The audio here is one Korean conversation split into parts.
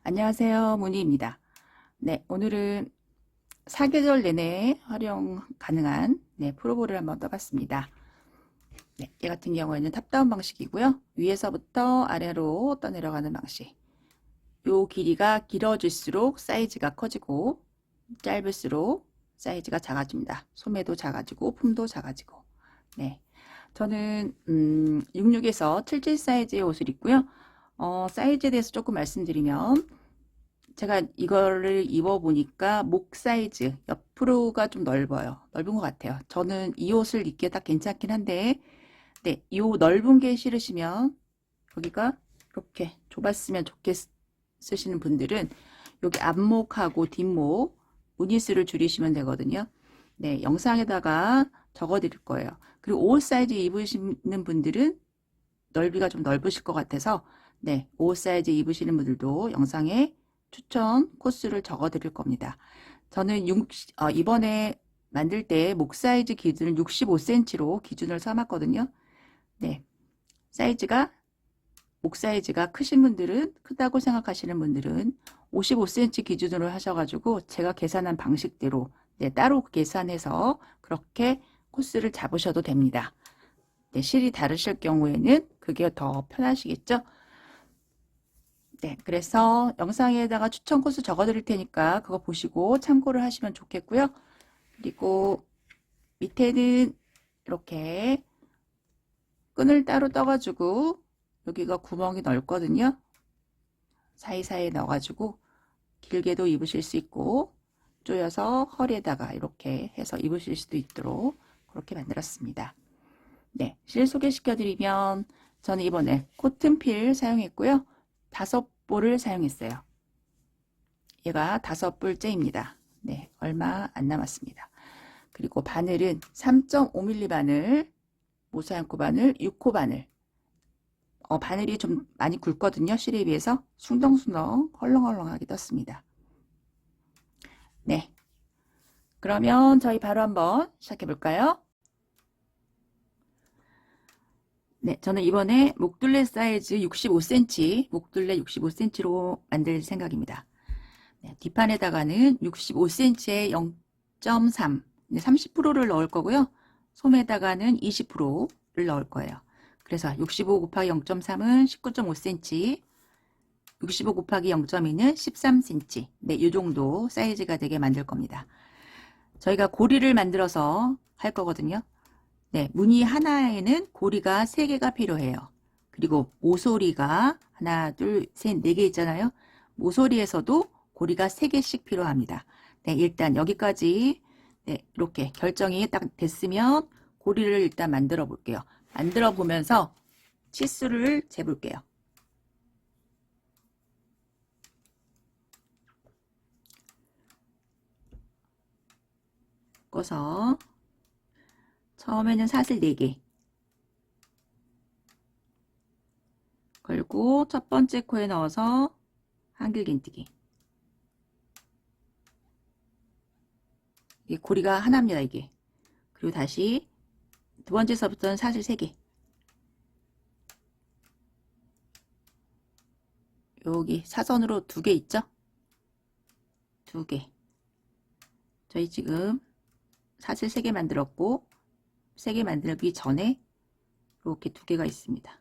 안녕하세요. 문희입니다. 네, 오늘은 사계절 내내 활용 가능한 프로볼을 한번 떠봤습니다. 네, 얘 같은 경우에는 탑다운 방식이고요. 위에서부터 아래로 떠내려가는 방식. 요 길이가 길어질수록 사이즈가 커지고 짧을수록 사이즈가 작아집니다. 소매도 작아지고 품도 작아지고. 네, 저는 66에서 77 사이즈의 옷을 입고요. 사이즈에 대해서 조금 말씀드리면 제가 이거를 입어보니까 목 사이즈 옆으로가 좀 넓어요. 넓은 것 같아요. 저는 이 옷을 입기에 딱 괜찮긴 한데 네, 이 넓은 게 싫으시면 여기가 이렇게 좁았으면 좋겠으시는 분들은 여기 앞목하고 뒷목 무니스를 줄이시면 되거든요. 네, 영상에다가 적어 드릴 거예요. 그리고 옷 사이즈 입으시는 분들은 넓이가 좀 넓으실 것 같아서 네, 옷 사이즈 입으시는 분들도 영상에 추천 코스를 적어 드릴 겁니다. 저는 이번에 만들 때 목 사이즈 기준을 65cm로 기준을 삼았거든요. 네, 사이즈가 목 사이즈가 크신 분들은 크다고 생각하시는 분들은 55cm 기준으로 하셔가지고 제가 계산한 방식대로 네, 따로 계산해서 그렇게 코스를 잡으셔도 됩니다. 네, 실이 다르실 경우에는 그게 더 편하시겠죠? 네, 그래서 영상에다가 추천 코스 적어 드릴 테니까 그거 보시고 참고를 하시면 좋겠고요. 그리고 밑에는 이렇게 끈을 따로 떠가지고 여기가 구멍이 넓거든요. 사이사이에 넣어가지고 길게도 입으실 수 있고 조여서 허리에다가 이렇게 해서 입으실 수도 있도록 그렇게 만들었습니다. 네, 실 소개시켜 드리면 저는 이번에 코튼필 사용했고요. 5볼을 사용했어요. 얘가 5볼째입니다. 네, 얼마 안 남았습니다. 그리고 바늘은 3.5mm 바늘, 모사양코 바늘, 6호 바늘. 바늘이 좀 많이 굵거든요. 실에 비해서 숭덩숭덩 헐렁헐렁하게 떴습니다. 네, 그러면 저희 바로 한번 시작해 볼까요? 네, 저는 이번에 목둘레 사이즈 65cm, 목둘레 65cm로 만들 생각입니다. 네, 뒷판에다가는 65cm에 0.3, 30%를 넣을 거고요. 소매에다가는 20%를 넣을 거예요. 그래서 65 곱하기 0.3은 19.5cm, 65 곱하기 0.2는 13cm. 네, 이 정도 사이즈가 되게 만들 겁니다. 저희가 고리를 만들어서 할 거거든요. 네, 무늬 하나에는 고리가 3개가 필요해요. 그리고 모서리가 하나, 둘, 셋, 4개 있잖아요. 모서리에서도 고리가 3개씩 필요합니다. 네, 일단 여기까지 네, 이렇게 결정이 딱 됐으면 고리를 일단 만들어 볼게요. 만들어 보면서 치수를 재볼게요. 묶어서 처음에는 사슬 4개 걸고 첫 번째 코에 넣어서 한길긴뜨기. 이게 고리가 하나입니다. 이게. 그리고 다시 두 번째서부터는 사슬 3개. 여기 사선으로 2개 있죠? 2개. 저희 지금 사슬 3개 만들었고 3개 만들기 전에 이렇게 2개가 있습니다.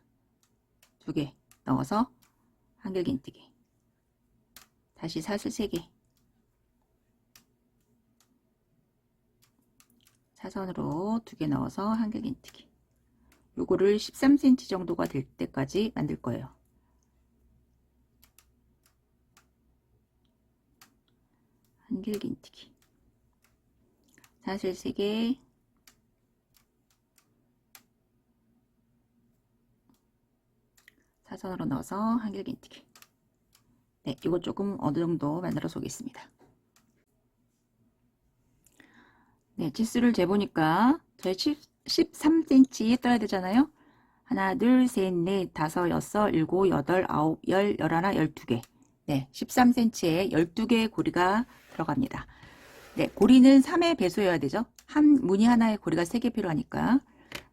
2개 넣어서 한길긴뜨기. 다시 사슬 3개. 사선으로 2개 넣어서 한길긴뜨기. 요거를 13cm 정도가 될 때까지 만들 거예요. 한길긴뜨기. 사슬 3개. 사선으로 넣어서 한길긴뜨기. 네, 이거 조금 어느 정도 만들어서 오겠습니다. 네, 치수를 재보니까 저희 13cm 떠야 되잖아요. 하나, 둘, 셋, 넷, 다섯, 여섯, 일곱, 여덟, 아홉, 열, 열하나, 12개. 네, 13cm에 12개의 고리가 들어갑니다. 네, 고리는 3의 배수여야 되죠. 한 무늬 하나에 고리가 3개 필요하니까.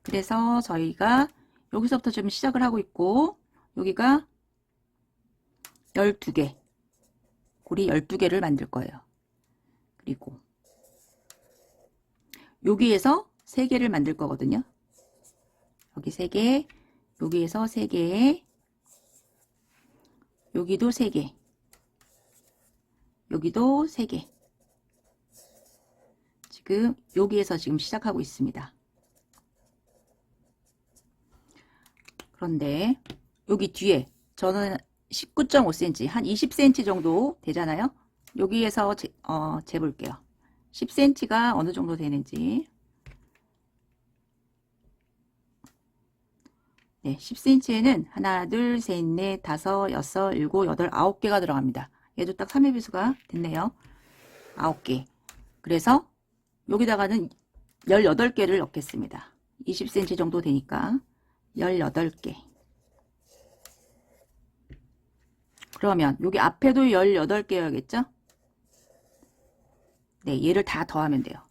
그래서 저희가 여기서부터 좀 시작을 하고 있고 여기가 12개. 고리 12개를 만들 거예요. 그리고 여기에서 3개를 만들 거거든요. 여기 3개, 여기에서 3개, 여기도 3개, 여기도 3개. 지금 여기에서 지금 시작하고 있습니다. 그런데 여기 뒤에 저는 19.5cm, 한 20cm 정도 되잖아요. 여기에서 재볼게요. 10cm가 어느 정도 되는지. 네, 10cm에는 하나, 둘, 셋, 넷, 다섯, 여섯, 일곱, 여덟, 9개가 들어갑니다. 얘도 딱 3의 비수가 됐네요. 9개. 그래서 여기다가는 18개를 넣겠습니다. 20cm 정도 되니까 18개. 그러면 여기 앞에도 18개여야겠죠? 네, 얘를 다 더하면 돼요.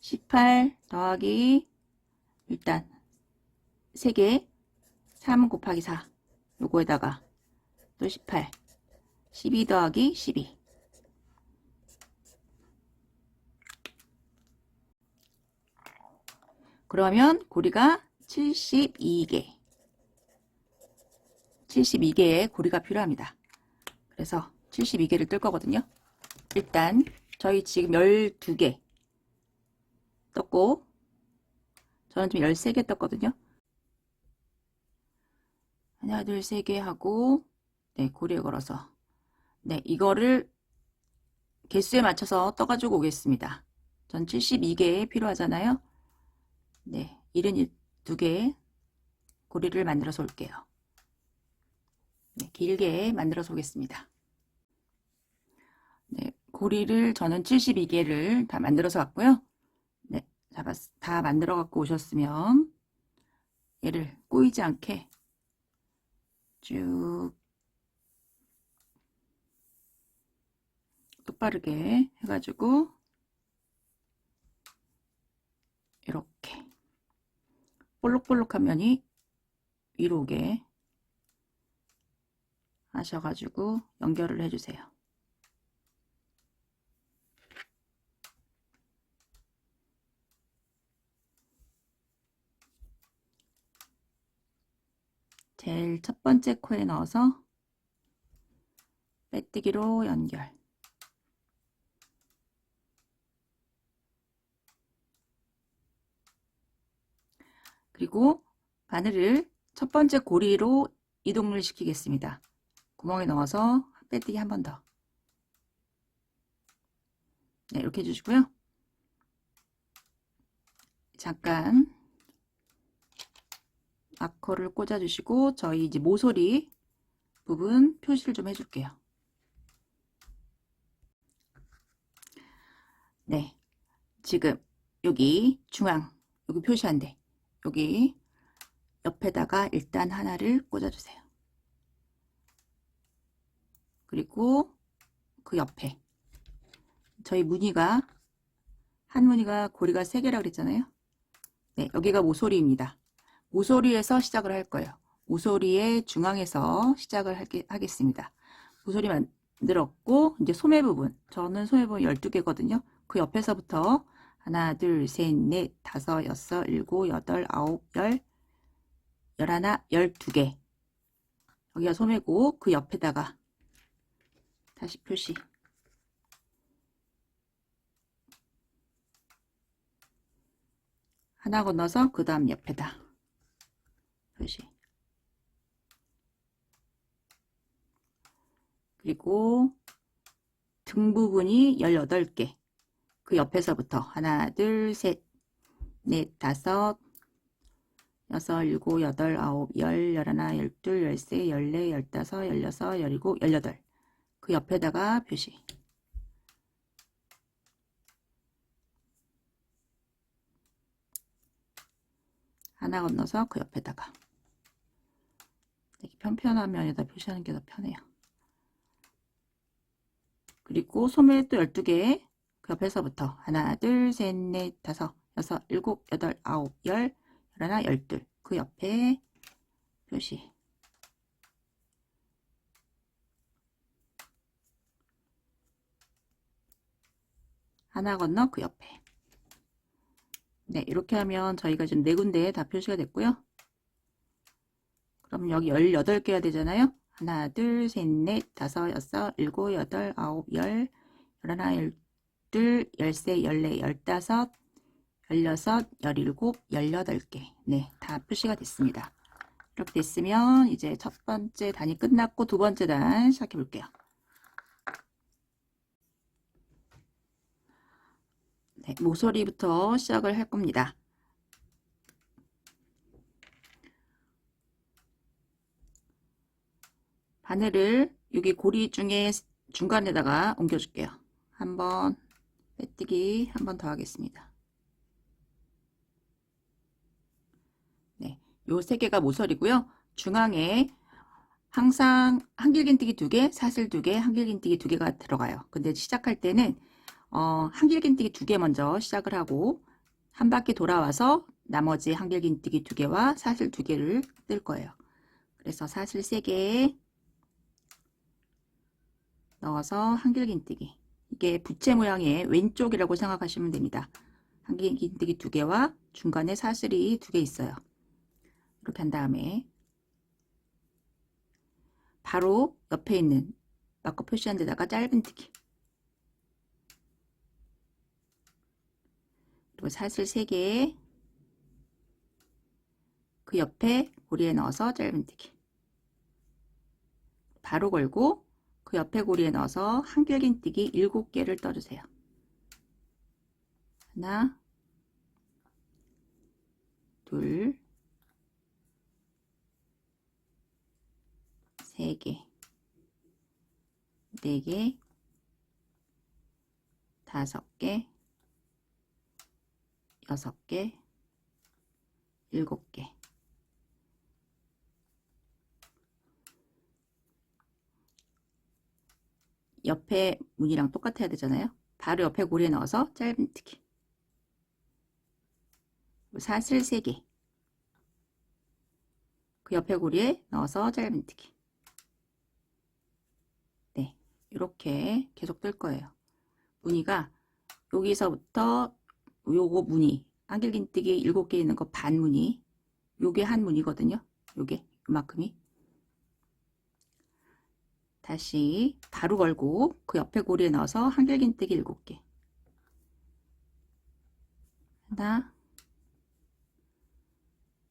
18 더하기 일단 3개, 3 곱하기 4 요거에다가 또 18, 12 더하기 12. 그러면 고리가 72개. 72개의 고리가 필요합니다. 그래서 72개를 뜰 거거든요. 일단 저희 지금 12개 떴고 저는 지금 13개 떴거든요. 하나, 둘, 3개 하고 네, 고리에 걸어서 네, 이거를 개수에 맞춰서 떠가지고 오겠습니다. 전 72개 필요하잖아요. 네, 72개 고리를 만들어서 올게요. 네, 길게 만들어서 오겠습니다. 네, 고리를 저는 72개를 다 만들어서 왔고요. 네, 다 만들어 갖고 오셨으면 얘를 꼬이지 않게 쭉 똑바르게 해가지고 이렇게 볼록볼록한 면이 위로 오게 하셔가지고 연결을 해주세요. 제일 첫 번째 코에 넣어서 빼뜨기로 연결. 그리고 바늘을 첫 번째 고리로 이동을 시키겠습니다. 구멍에 넣어서 빼뜨기 한 번 더. 네, 이렇게 해주시고요. 잠깐 마커를 꽂아주시고 저희 이제 모서리 부분 표시를 좀 해줄게요. 네, 지금 여기 중앙 여기 표시한데 여기 옆에다가 일단 하나를 꽂아주세요. 그리고 그 옆에 저희 무늬가 한 무늬가 고리가 3개라 그랬잖아요. 네, 여기가 모서리입니다. 모서리에서 시작을 할 거예요. 모서리의 중앙에서 시작을 하겠습니다. 모서리 만들었고 이제 소매 부분 저는 소매 부분 12개거든요. 그 옆에서부터 하나, 둘, 셋, 넷, 다섯, 여섯, 일곱, 여덟, 아홉, 열, 열하나, 12개. 여기가 소매고 그 옆에다가 다시 표시. 하나 건너서 그 다음 옆에다 표시. 그리고 등 부분이 18개. 그 옆에서부터 하나, 둘, 셋, 넷, 다섯, 여섯, 일곱, 여덟, 아홉, 열, 열하나, 열둘, 열세, 열네, 열다섯, 열여섯, 열일곱, 열여덟. 그 옆에다가 표시. 하나 건너서 그 옆에다가. 이렇게 편편한 면에다 표시하는 게 더 편해요. 그리고 소매 또 12개. 그 옆에서부터 하나, 둘, 셋, 넷, 다섯, 여섯, 일곱, 여덟, 아홉, 열, 열하나, 열둘. 그 옆에 표시. 하나 건너 그 옆에. 네, 이렇게 하면 저희가 지금 4군데 다 표시가 됐고요. 그럼 여기 18개가 되잖아요. 하나, 둘, 셋, 넷, 다섯, 여섯, 일곱, 여덟, 아홉, 열, 열하나, 열둘, 열세, 열네, 열다섯, 열여섯, 열일곱, 18개. 네, 다 표시가 됐습니다. 이렇게 됐으면 이제 첫 번째 단이 끝났고 두 번째 단 시작해 볼게요. 네, 모서리부터 시작을 할 겁니다. 바늘을 여기 고리 중에 중간에다가 옮겨줄게요. 한번 빼뜨기 한 번 더 하겠습니다. 네, 요 3개가 모서리고요. 중앙에 항상 한길긴뜨기 2개, 사슬 2개, 한길긴뜨기 2개가 들어가요. 근데 시작할 때는 한길긴뜨기 2개 먼저 시작을 하고 한 바퀴 돌아와서 나머지 한길긴뜨기 2개와 사슬 2개를 뜰 거예요. 그래서 사슬 3개 넣어서 한길긴뜨기. 이게 부채 모양의 왼쪽이라고 생각하시면 됩니다. 한길긴뜨기 2개와 중간에 사슬이 2개 있어요. 이렇게 한 다음에 바로 옆에 있는 마커 표시한 데다가 짧은뜨기. 그리고 사슬 3개 그 옆에 고리에 넣어서 짧은뜨기. 바로 걸고 그 옆에 고리에 넣어서 한길긴뜨기 7개를 떠주세요. 하나, 둘, 3개, 4개, 5개, 6개, 7개. 옆에 문이랑 똑같아야 되잖아요. 바로 옆에 고리에 넣어서 짧은뜨기. 사슬 3개. 그 옆에 고리에 넣어서 짧은뜨기. 네, 이렇게 계속 뜰 거예요. 무늬가 여기서부터 요거 무늬 한길긴뜨기 7개 있는 거 반 무늬, 요게 한 무늬거든요. 요게 이만큼이. 다시 바로 걸고 그 옆에 고리에 넣어서 한길긴뜨기 7개. 하나,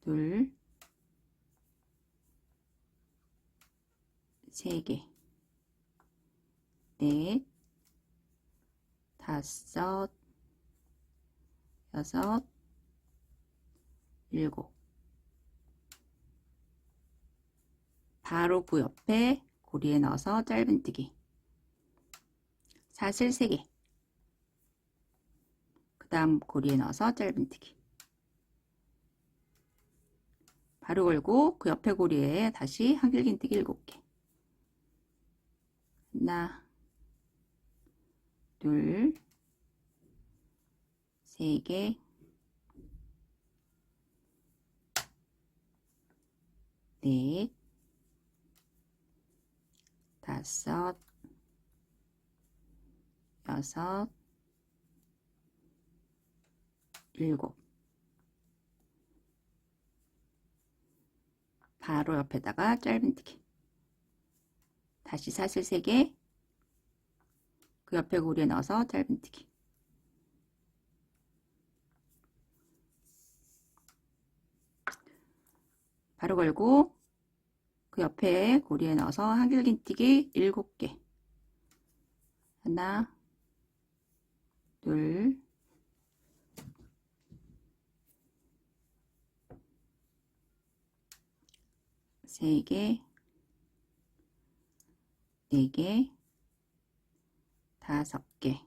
둘, 3개, 넷, 5, 6, 7. 바로 그 옆에 고리에 넣어서 짧은뜨기. 사슬 3개. 그 다음 고리에 넣어서 짧은뜨기. 바로 걸고 그 옆에 고리에 다시 한길긴뜨기 7개. 하나, 둘, 3개, 넷, 5, 6, 7. 바로 옆에다가 짧은뜨기. 다시 사슬 3개, 그 옆에 고리에 넣어서 짧은뜨기. 바로 걸고 그 옆에 고리에 넣어서 한길긴뜨기 7개. 하나, 둘, 3개, 4개, 5개,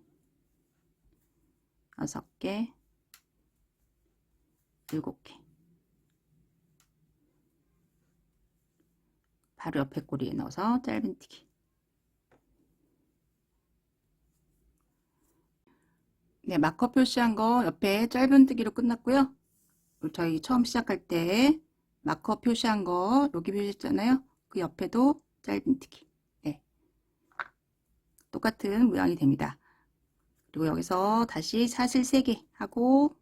6개, 7개. 바로 옆에 고리에 넣어서 짧은뜨기. 네, 마커 표시한 거 옆에 짧은뜨기로 끝났고요. 저희 처음 시작할 때 마커 표시한 거 여기 표시했잖아요. 그 옆에도 짧은뜨기. 네, 똑같은 모양이 됩니다. 그리고 여기서 다시 사슬 3개 하고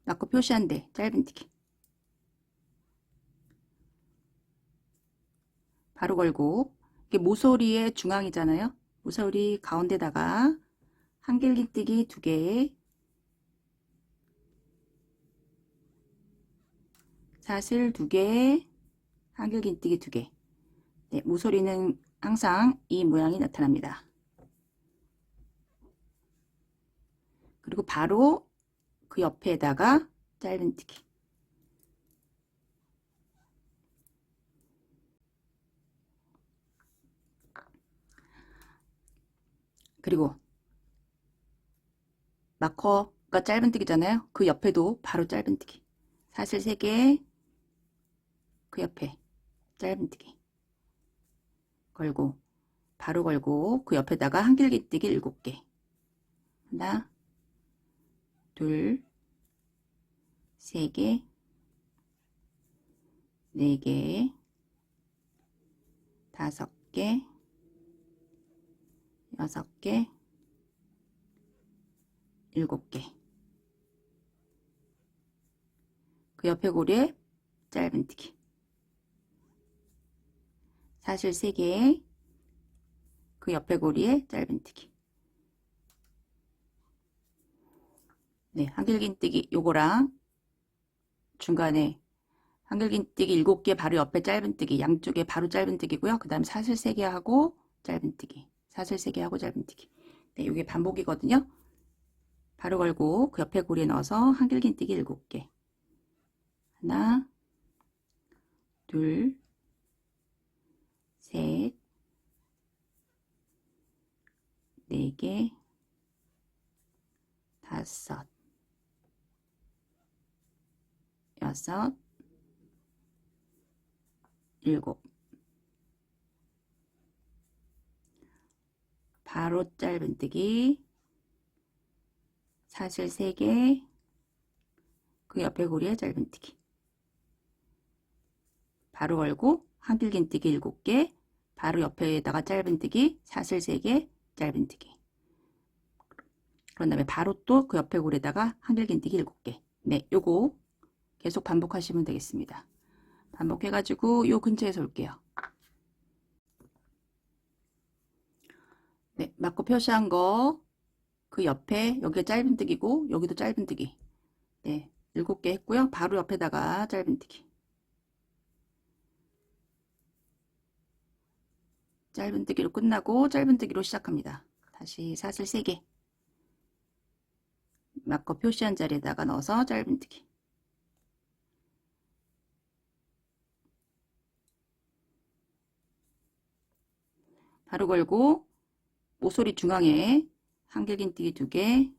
마커 표시한 데 짧은뜨기 바로 걸고, 이게 모서리의 중앙이잖아요. 모서리 가운데다가 한길긴뜨기 2개, 사슬 2개, 한길긴뜨기 2개. 네, 모서리는 항상 이 모양이 나타납니다. 그리고 바로 그 옆에다가 짧은뜨기. 그리고 마커가 짧은뜨기잖아요. 그 옆에도 바로 짧은뜨기. 사슬 3개, 그 옆에 짧은뜨기 걸고, 바로 걸고, 그 옆에다가 한길긴뜨기 7개. 하나, 둘, 3개, 4개, 5개, 6개, 7개. 그 옆에 고리에 짧은뜨기. 사슬 3개, 그 옆에 고리에 짧은뜨기. 네, 한길긴뜨기 요거랑 중간에 한길긴뜨기 7개 바로 옆에 짧은뜨기, 양쪽에 바로 짧은뜨기고요. 그 다음 사슬 3개 하고 짧은뜨기, 사슬 3개 하고 짧은뜨기. 네, 이게 반복이거든요. 바로 걸고 그 옆에 고리에 넣어서 한길긴뜨기 7개. 하나, 둘, 셋, 4개, 5, 6, 7. 바로 짧은뜨기, 사슬 3개, 그 옆에 고리에 짧은뜨기. 바로 걸고 한길긴뜨기 7개, 바로 옆에다가 짧은뜨기, 사슬 3개, 짧은뜨기. 그런 다음에 바로 또 그 옆에 고리에다가 한길긴뜨기 7개. 네, 요거 계속 반복하시면 되겠습니다. 반복해가지고 요 근처에서 올게요. 네, 마커 표시한 거 그 옆에 여기가 짧은뜨기고 여기도 짧은뜨기. 네, 7개 했고요. 바로 옆에다가 짧은뜨기. 짧은뜨기로 끝나고 짧은뜨기로 시작합니다. 다시 사슬 3개. 마커 표시한 자리에다가 넣어서 짧은뜨기. 바로 걸고 모서리 중앙에 한길긴뜨기 2개,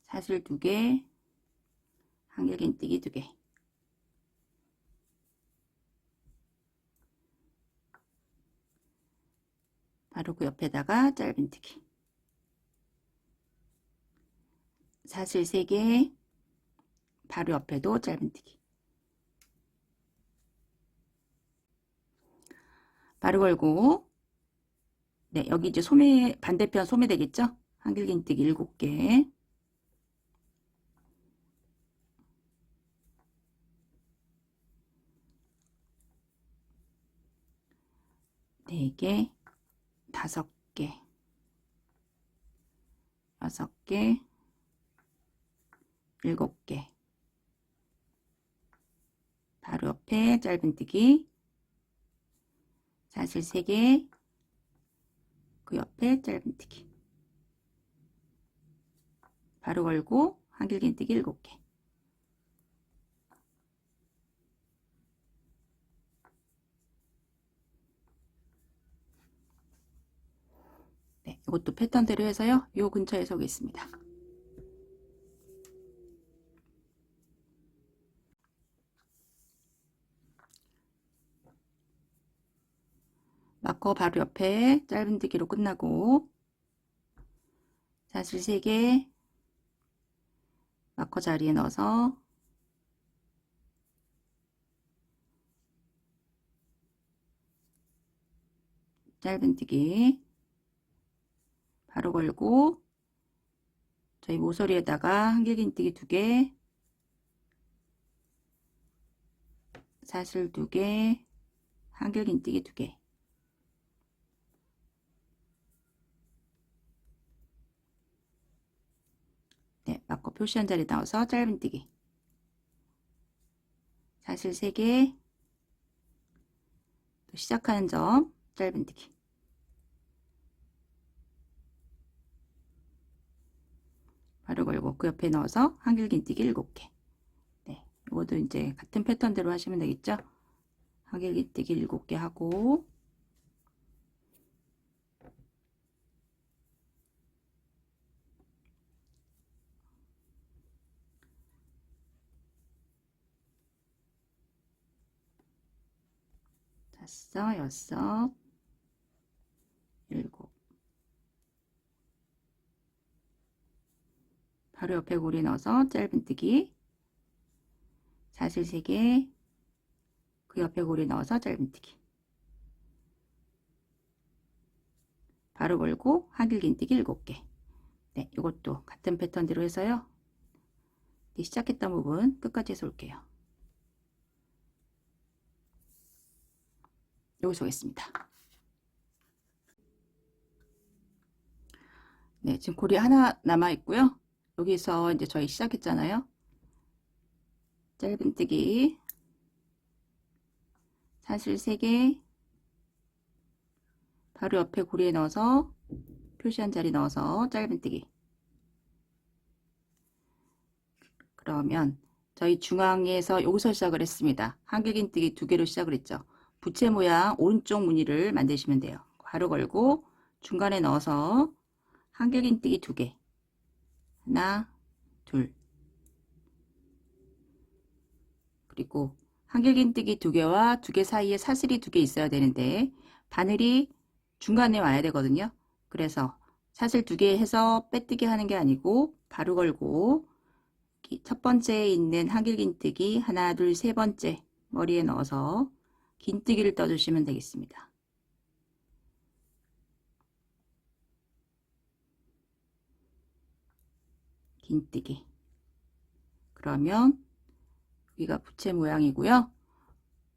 사슬 2개, 한길긴뜨기 2개. 바로 그 옆에다가 짧은뜨기. 사슬 3개, 바로 옆에도 짧은뜨기. 바로 걸고, 네, 여기 이제 소매, 반대편 소매 되겠죠? 한길긴뜨기 7개. 네 개, 5개, 6개, 7개. 바로 옆에 짧은뜨기, 사슬 3개, 그 옆에 짧은뜨기. 바로 걸고 한길긴뜨기 7개. 네, 이것도 패턴대로 해서요. 요 근처에서 오겠습니다. 마커 바로 옆에 짧은뜨기로 끝나고 사슬 3개, 마커 자리에 넣어서 짧은뜨기 바로 걸고 저희 모서리에다가 한길긴뜨기 2개, 사슬 2개, 한길긴뜨기 2개. 네, 맞고 표시한 자리 넣어서 짧은뜨기, 사슬 3개, 또 시작하는 점 짧은뜨기, 바로 걸고 그 옆에 넣어서 한길긴뜨기 7개. 네, 이것도 이제 같은 패턴대로 하시면 되겠죠. 한길긴뜨기 7개 하고 다섯, 여섯, 일곱. 바로 옆에 고리 넣어서 짧은뜨기, 사슬 3개, 그 옆에 고리 넣어서 짧은뜨기, 바로 걸고 한길긴뜨기 7개. 네, 이것도 같은 패턴대로 해서요. 시작했던 부분 끝까지 해서 올게요. 여기서 오겠습니다. 네, 지금 고리 하나 남아 있고요. 여기서 이제 저희 시작했잖아요. 짧은뜨기, 사슬 3개, 바로 옆에 고리에 넣어서 표시한 자리 넣어서 짧은뜨기. 그러면 저희 중앙에서 여기서 시작을 했습니다. 한길긴뜨기 2개로 시작을 했죠. 부채 모양 오른쪽 무늬를 만드시면 돼요. 바로 걸고 중간에 넣어서 한길긴뜨기 2개, 하나, 둘, 그리고 한길긴뜨기 2개와 2개 사이에 사슬이 2개 있어야 되는데 바늘이 중간에 와야 되거든요. 그래서 사슬 2개 해서 빼뜨기 하는 게 아니고 바로 걸고 첫 번째에 있는 한길긴뜨기 하나, 둘, 세 번째 머리에 넣어서 긴뜨기를 떠주시면 되겠습니다. 긴뜨기. 그러면 여기가 부채 모양이고요.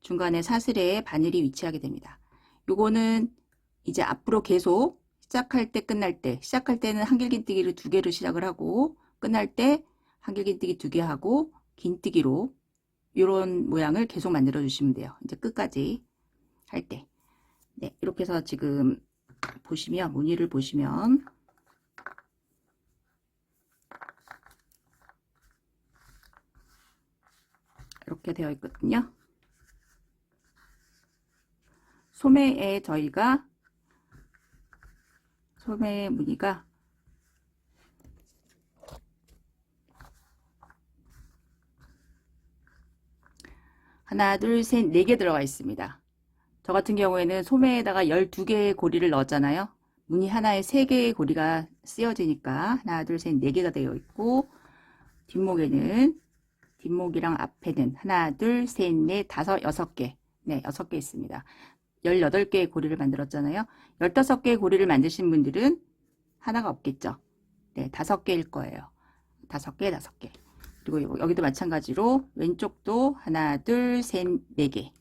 중간에 사슬에 바늘이 위치하게 됩니다. 요거는 이제 앞으로 계속 시작할 때 끝날 때, 시작할 때는 한길긴뜨기를 2개로 시작을 하고 끝날 때 한길긴뜨기 2개 하고 긴뜨기로 이런 모양을 계속 만들어 주시면 돼요. 이제 끝까지 할 때. 네, 이렇게 해서 지금 보시면 무늬를 보시면 이렇게 되어 있거든요. 소매에 저희가 소매 무늬가 하나, 둘, 셋, 4개 들어가 있습니다. 저 같은 경우에는 소매에다가 12개의 고리를 넣었잖아요. 무늬 하나에 3개의 고리가 쓰여지니까 하나, 둘, 셋, 4개가 되어 있고 뒷목에는 뒷목이랑 앞에는 하나, 둘, 셋, 넷, 다섯, 6개. 네, 6개 있습니다. 18개의 고리를 만들었잖아요. 15개의 고리를 만드신 분들은 하나가 없겠죠. 네, 5개일 거예요. 5개, 5개. 그리고 여기도 마찬가지로 왼쪽도 하나, 둘, 셋, 4개.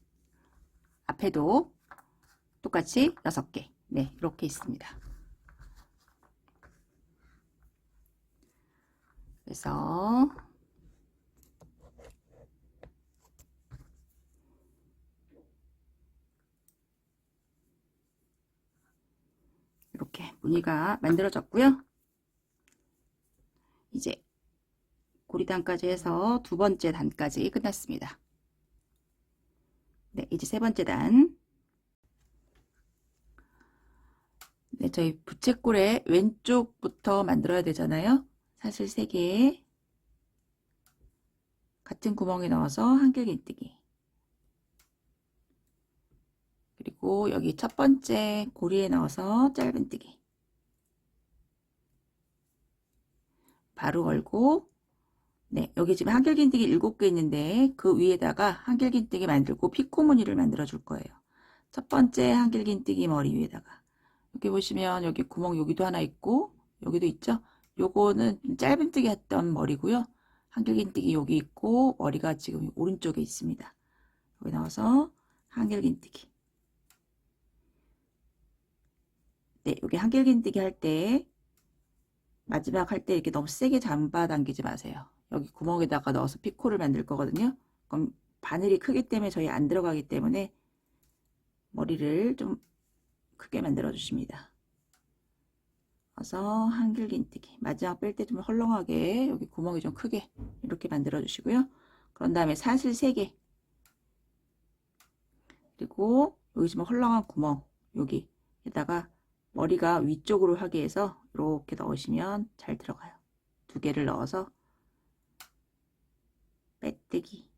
앞에도 똑같이 6개. 네, 이렇게 있습니다. 그래서 이렇게 무늬가 만들어졌고요. 이제 고리단까지 해서 2번째 단까지 끝났습니다. 네, 이제 3번째 단. 네, 저희 부채꼴의 왼쪽부터 만들어야 되잖아요. 사슬 3개 같은 구멍에 넣어서 한길긴뜨기. 그리고 여기 첫 번째 고리에 넣어서 짧은뜨기. 바로 걸고 네, 여기 지금 한길긴뜨기 7개 있는데 그 위에다가 한길긴뜨기 만들고 피코 무늬를 만들어 줄 거예요. 첫 번째 한길긴뜨기 머리 위에다가 여기 보시면 여기 구멍 여기도 하나 있고 여기도 있죠. 요거는 짧은뜨기 했던 머리고요. 한길긴뜨기 여기 있고 머리가 지금 오른쪽에 있습니다. 여기 넣어서 한길긴뜨기. 네, 여기 한길긴뜨기 할 때 마지막 할 때 이렇게 너무 세게 잡아당기지 마세요. 여기 구멍에다가 넣어서 피코를 만들 거거든요. 그럼 바늘이 크기 때문에 저희 안 들어가기 때문에 머리를 좀 크게 만들어 주십니다. 그래서 한길긴뜨기 마지막 뺄 때 좀 헐렁하게 여기 구멍이 좀 크게 이렇게 만들어 주시고요. 그런 다음에 사슬 3개 그리고 여기 좀 헐렁한 구멍 여기에다가 머리가 위쪽으로 하기 위해서 이렇게 넣으시면 잘 들어가요. 2개를 넣어서 빼뜨기.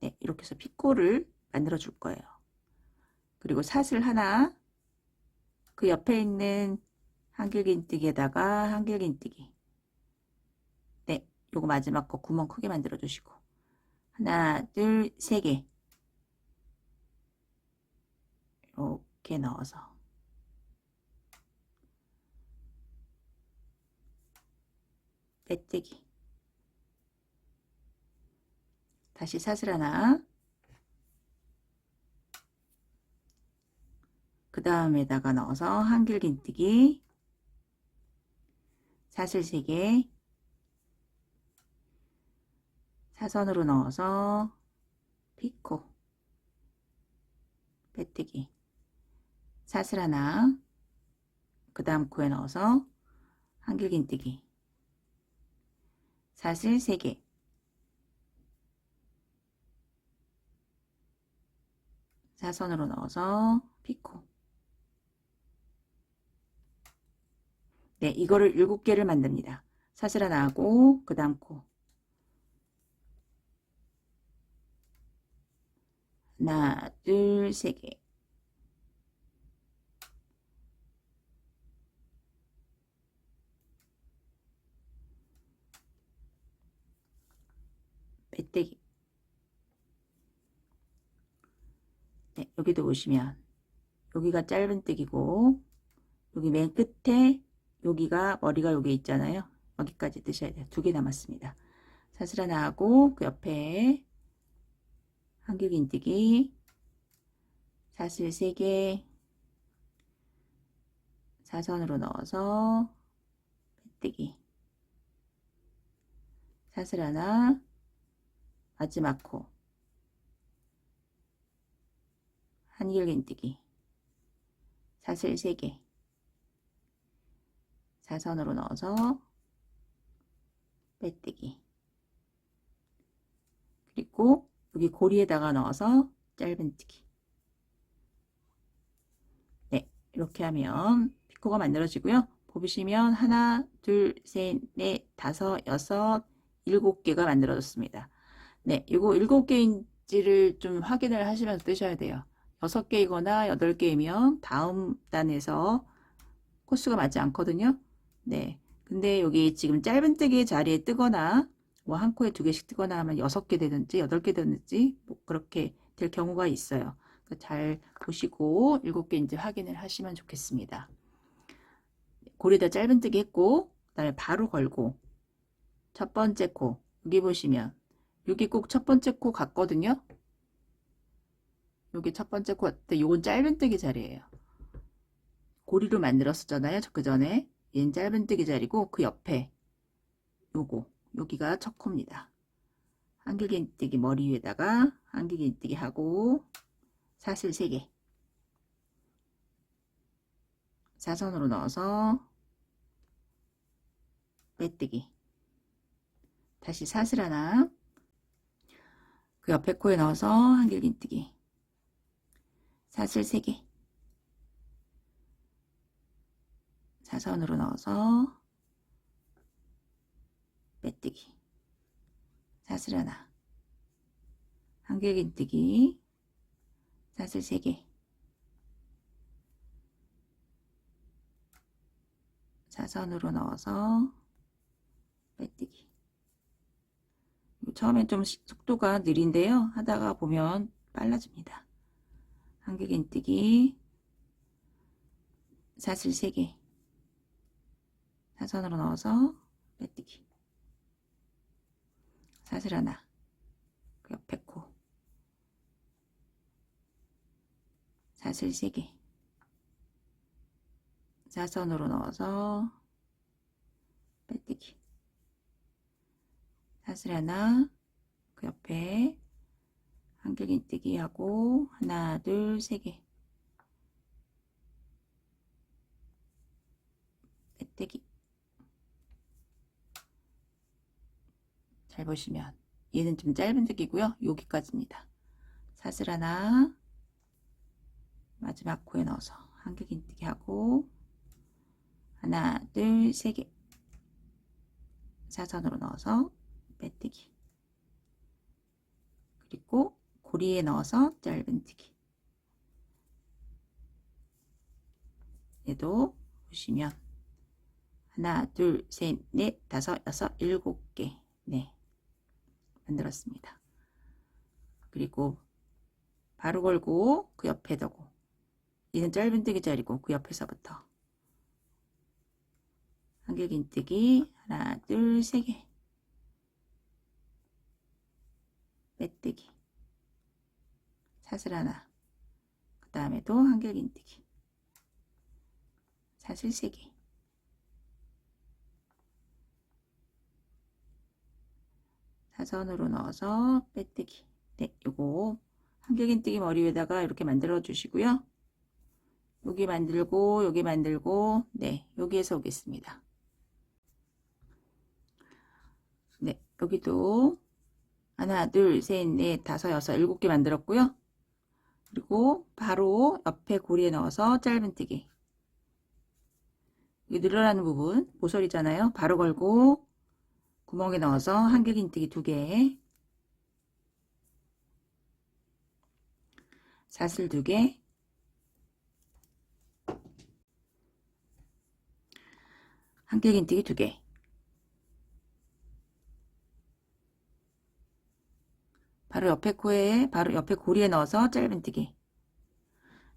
네, 이렇게 해서 피코를 만들어 줄 거예요. 그리고 사슬 하나 그 옆에 있는 한길긴뜨기에다가 한길긴뜨기. 네, 요거 마지막 거 구멍 크게 만들어 주시고 하나, 둘, 3개 이렇게 넣어서 빼뜨기. 다시 사슬 하나 그 다음에다가 넣어서 한길긴뜨기 사슬 3개 사선으로 넣어서 피코 빼뜨기 사슬 하나 그 다음 코에 넣어서 한길긴뜨기 사슬 3개 사선으로 넣어서 피코. 네, 이거를 7개를 만듭니다. 사슬 하나 하고 그 다음 코 하나, 둘, 3개 빼뜨기. 네, 여기도 보시면 여기가 짧은뜨기고 여기 맨 끝에 여기가 머리가 여기 있잖아요. 여기까지 뜨셔야 돼요. 2개 남았습니다. 사슬 하나 하고 그 옆에 한길긴뜨기 사슬 3개 사선으로 넣어서 빼뜨기 사슬 하나 마지막 코 한길긴뜨기 사슬 3개 사선으로 넣어서 빼뜨기 그리고 여기 고리에다가 넣어서 짧은뜨기. 네, 이렇게 하면 피코가 만들어지고요. 보시면 하나, 둘, 셋, 넷, 다섯, 여섯, 7개가 만들어졌습니다. 네, 이거 7개인지를 좀 확인을 하시면서 뜨셔야 돼요. 6개이거나 8개이면 다음 단에서 코스가 맞지 않거든요. 네, 근데 여기 지금 짧은뜨기 자리에 뜨거나 뭐 한 코에 2개씩 뜨거나 하면 6개 되든지 8개 되든지 뭐 그렇게 될 경우가 있어요. 잘 보시고 7개인지 확인을 하시면 좋겠습니다. 고리에다 짧은뜨기 했고 그 다음에 바로 걸고 첫 번째 코 여기 보시면 여기 꼭 첫 번째 코 같거든요. 여기 첫 번째 코 같은데 요건 짧은뜨기 자리예요. 고리로 만들었었잖아요. 그 전에 얘는 짧은뜨기 자리고 그 옆에 요거 여기가 첫 코입니다. 한길긴뜨기 머리 위에다가 한길긴뜨기 하고 사슬 3개 사선으로 넣어서 빼뜨기 다시 사슬 하나 그 옆에 코에 넣어서 한길긴뜨기 사슬 3개 사선으로 넣어서 빼뜨기 사슬 하나 한길긴뜨기 사슬 3개 사선으로 넣어서 빼뜨기. 처음엔 좀 속도가 느린데요. 하다가 보면 빨라집니다. 한길긴뜨기, 사슬 3개, 사선으로 넣어서 빼뜨기, 사슬 하나, 그 옆에 코, 사슬 3개, 사선으로 넣어서 빼뜨기, 사슬 하나, 그 옆에 한길긴뜨기 하고 하나, 둘, 3개, 빼뜨기. 잘 보시면 얘는 좀 짧은 뜨기고요. 여기까지입니다. 사슬 하나, 마지막 코에 넣어서 한길긴뜨기 하고 하나, 둘, 3개, 사선으로 넣어서 빼뜨기, 그리고 고리에 넣어서 짧은뜨기. 얘도 보시면 하나, 둘, 셋, 넷, 다섯, 여섯, 7개 네 만들었습니다. 그리고 바로 걸고 그 옆에 두고, 얘는 짧은뜨기 자리고 그 옆에서부터 한길긴뜨기 하나, 둘, 3개, 빼뜨기, 사슬 하나, 그 다음에도 한길긴뜨기, 사슬 3개, 사선으로 넣어서 빼뜨기. 네, 요거 한길긴뜨기 머리 위에다가 이렇게 만들어 주시고요. 여기 만들고 여기 만들고, 네, 여기에서 오겠습니다. 네, 여기도 하나, 둘, 셋, 넷, 다섯, 여섯, 7개 만들었고요. 그리고 바로 옆에 고리에 넣어서 짧은뜨기. 이 늘어나는 부분 모서리잖아요. 바로 걸고 구멍에 넣어서 한길긴뜨기 2개, 사슬 2개, 한길긴뜨기 2개, 바로 옆에 코에, 바로 옆에 고리에 넣어서 짧은뜨기.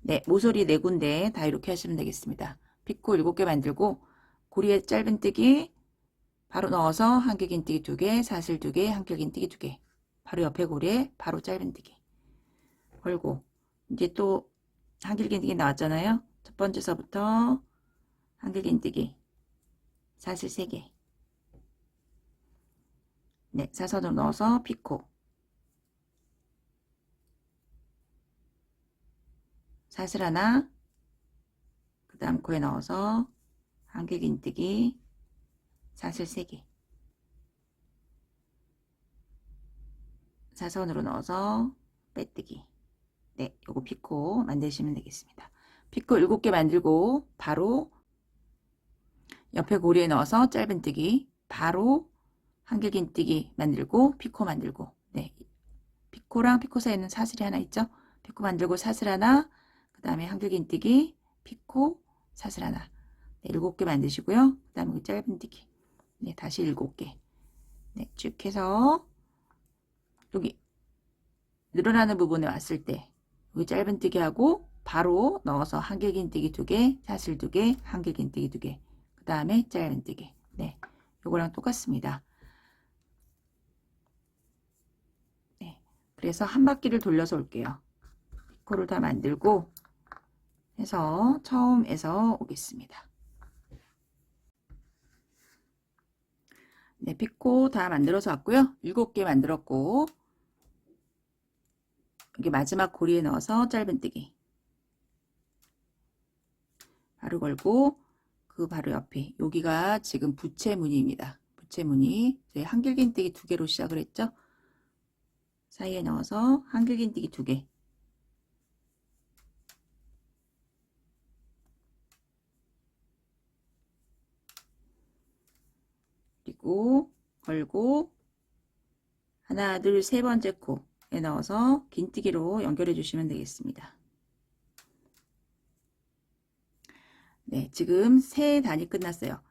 네, 모서리 4군데 다 이렇게 하시면 되겠습니다. 피코 7개 만들고 고리에 짧은뜨기 바로 넣어서 한길긴뜨기 2개, 사슬 2개, 한길긴뜨기 2개, 바로 옆에 고리에 바로 짧은뜨기 걸고, 이제 또 한길긴뜨기 나왔잖아요. 첫 번째서부터 한길긴뜨기, 사슬 3개, 네, 사선으로 넣어서 피코, 사슬 하나, 그 다음 코에 넣어서 한길긴뜨기, 사슬 3개, 사선으로 넣어서 빼뜨기. 네, 요거 피코 만드시면 되겠습니다. 피코 7개 만들고 바로 옆에 고리에 넣어서 짧은뜨기, 바로 한길긴뜨기 만들고 피코 만들고, 네, 피코랑 피코 사이에는 사슬이 하나 있죠. 피코 만들고 사슬 하나, 그 다음에 한길긴뜨기, 피코, 사슬 하나, 네, 7개 만드시고요. 그 다음에 짧은뜨기, 네, 다시 7개, 네, 쭉 해서 여기 늘어나는 부분에 왔을 때 여기 짧은뜨기 하고 바로 넣어서 한길긴뜨기 2개, 사슬 2개, 한길긴뜨기 2개, 그 다음에 짧은뜨기. 네, 요거랑 똑같습니다. 네, 그래서 한 바퀴를 돌려서 올게요. 피코를 다 만들고 해서 처음에서 오겠습니다. 네, 피코 다 만들어서 왔고요. 7개 만들었고, 여기 마지막 고리에 넣어서 짧은뜨기 바로 걸고, 그 바로 옆에 여기가 지금 부채무늬입니다. 부채무늬, 저희 한길긴뜨기 2개로 시작을 했죠. 사이에 넣어서 한길긴뜨기 2개, 그리고 걸고 하나, 둘, 3번째 코에 넣어서 긴뜨기로 연결해 주시면 되겠습니다. 네, 지금 3단이 끝났어요.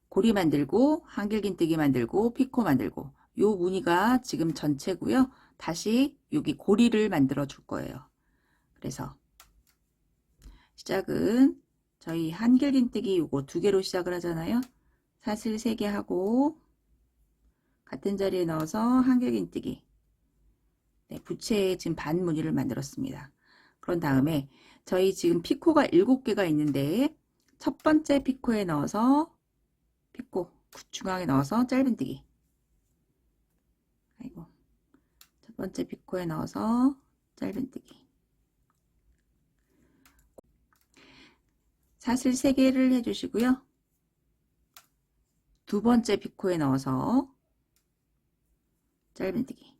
고리 만들고 한길긴뜨기 만들고 피코 만들고, 요 무늬가 지금 전체고요. 다시 여기 고리를 만들어 줄 거예요. 그래서 시작은 저희 한길긴뜨기 요거 2개로 시작을 하잖아요. 사슬 3개 하고 같은 자리에 넣어서 한길긴뜨기. 네, 부채에 지금 반 무늬를 만들었습니다. 그런 다음에 저희 지금 피코가 7개가 있는데 첫 번째 피코에 넣어서 피코 중앙에 넣어서 짧은뜨기. 아이고, 첫 번째 피코에 넣어서 짧은뜨기. 사슬 3개를 해주시고요. 두 번째 피코에 넣어서 짧은뜨기.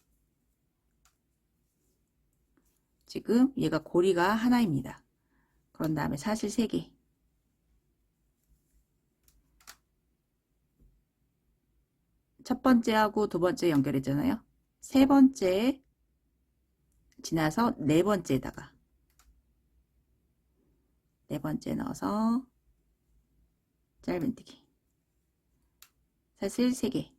지금 얘가 고리가 하나입니다. 그런 다음에 사슬 3개. 첫 번째하고 두 번째 연결했잖아요. 세 번째 지나서 네 번째에다가 네 번째 넣어서 짧은뜨기. 사슬 3개.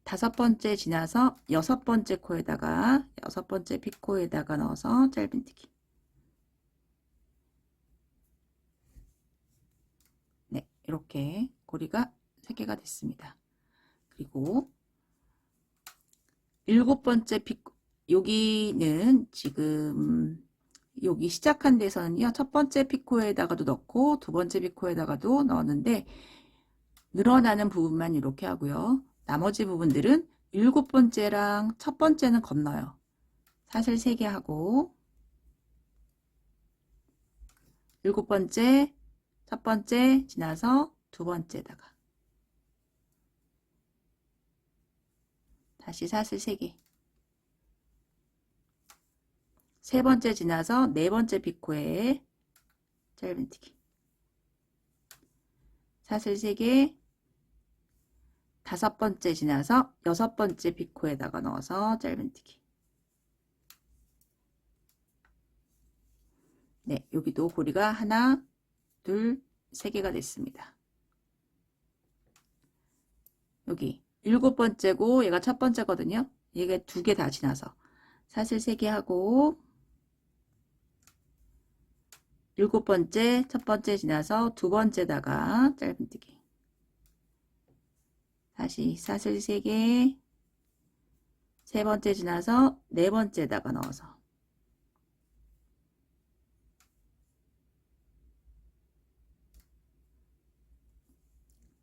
다섯 번째 지나서 여섯 번째 코에다가 여섯 번째 피코에다가 넣어서 짧은뜨기. 네, 이렇게 고리가 3개가 됐습니다. 그리고 일곱 번째 피코, 여기는 지금 여기 시작한 데서는요, 첫 번째 피코에다가도 넣고 두 번째 피코에다가도 넣었는데 늘어나는 부분만 이렇게 하고요. 나머지 부분들은 일곱 번째랑 첫 번째는 건너요. 사슬 3개 하고 일곱 번째, 첫 번째 지나서 두 번째다가 다시 사슬 3개. 세 번째 지나서 네 번째 피코에 짧은뜨기. 사슬 3개. 다섯 번째 지나서 여섯 번째 피코에다가 넣어서 짧은뜨기. 네, 여기도 고리가 하나, 둘, 3개가 됐습니다. 여기 일곱 번째고 얘가 첫 번째거든요. 얘가 2개 다 지나서 사슬 3개 하고 일곱 번째, 첫 번째 지나서 두 번째다가 짧은뜨기. 다시 사슬 3개, 세 번째 지나서 네 번째다가 넣어서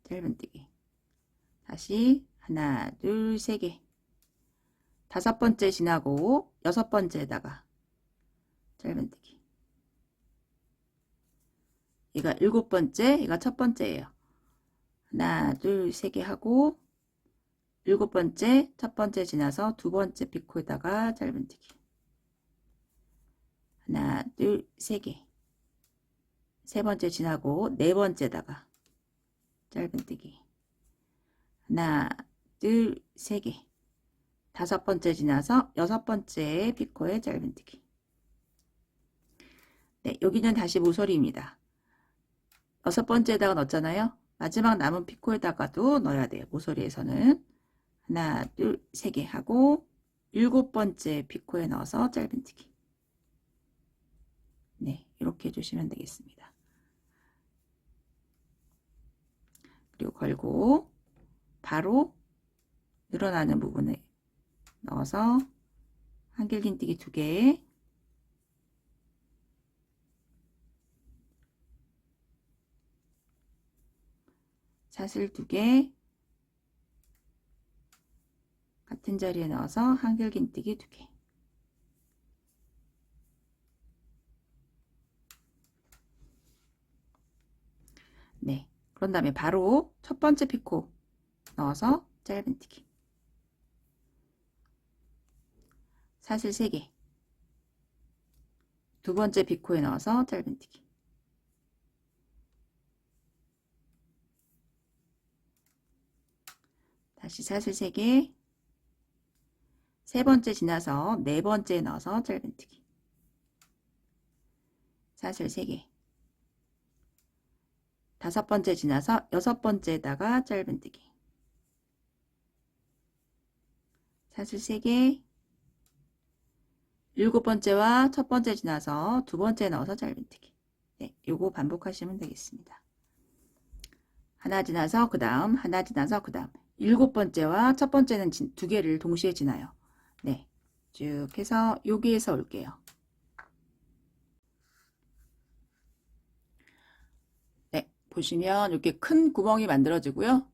짧은뜨기. 다시 하나, 둘, 3개. 다섯 번째 지나고 여섯 번째에다가 짧은뜨기. 얘가 일곱 번째, 얘가 첫 번째예요. 하나, 둘, 3개 하고 일곱 번째, 첫 번째 지나서 두 번째 피코에다가 짧은뜨기. 하나, 둘, 3개. 세 번째 지나고 네 번째다가 짧은뜨기. 하나, 둘, 3개. 다섯 번째 지나서 여섯 번째 피코에 짧은뜨기. 네, 여기는 다시 모서리입니다. 여섯 번째에다가 넣었잖아요. 마지막 남은 피코에다가도 넣어야 돼요. 모서리에서는. 하나, 둘, 3개 하고 일곱 번째 피코에 넣어서 짧은뜨기. 네, 이렇게 해주시면 되겠습니다. 그리고 걸고 바로 늘어나는 부분에 넣어서 한길긴뜨기 2개, 사슬 2개, 같은 자리에 넣어서 한길긴뜨기 2개. 네, 그런 다음에 바로 첫 번째 피코 넣어서 짧은뜨기. 사슬 3개. 두 번째 피코에 넣어서 짧은뜨기. 다시 사슬 3개. 세 번째 지나서 네 번째에 넣어서 짧은뜨기. 사슬 3개. 다섯 번째 지나서 여섯 번째에다가 짧은뜨기. 사슬 3개. 7번째와 첫 번째 지나서 두 번째 넣어서 짧은뜨기. 네, 요거 반복하시면 되겠습니다. 하나 지나서 그 다음, 하나 지나서 그 다음. 7번째와 첫 번째는 두 개를 동시에 지나요. 네, 쭉 해서 여기에서 올게요. 네, 보시면 이렇게 큰 구멍이 만들어지고요.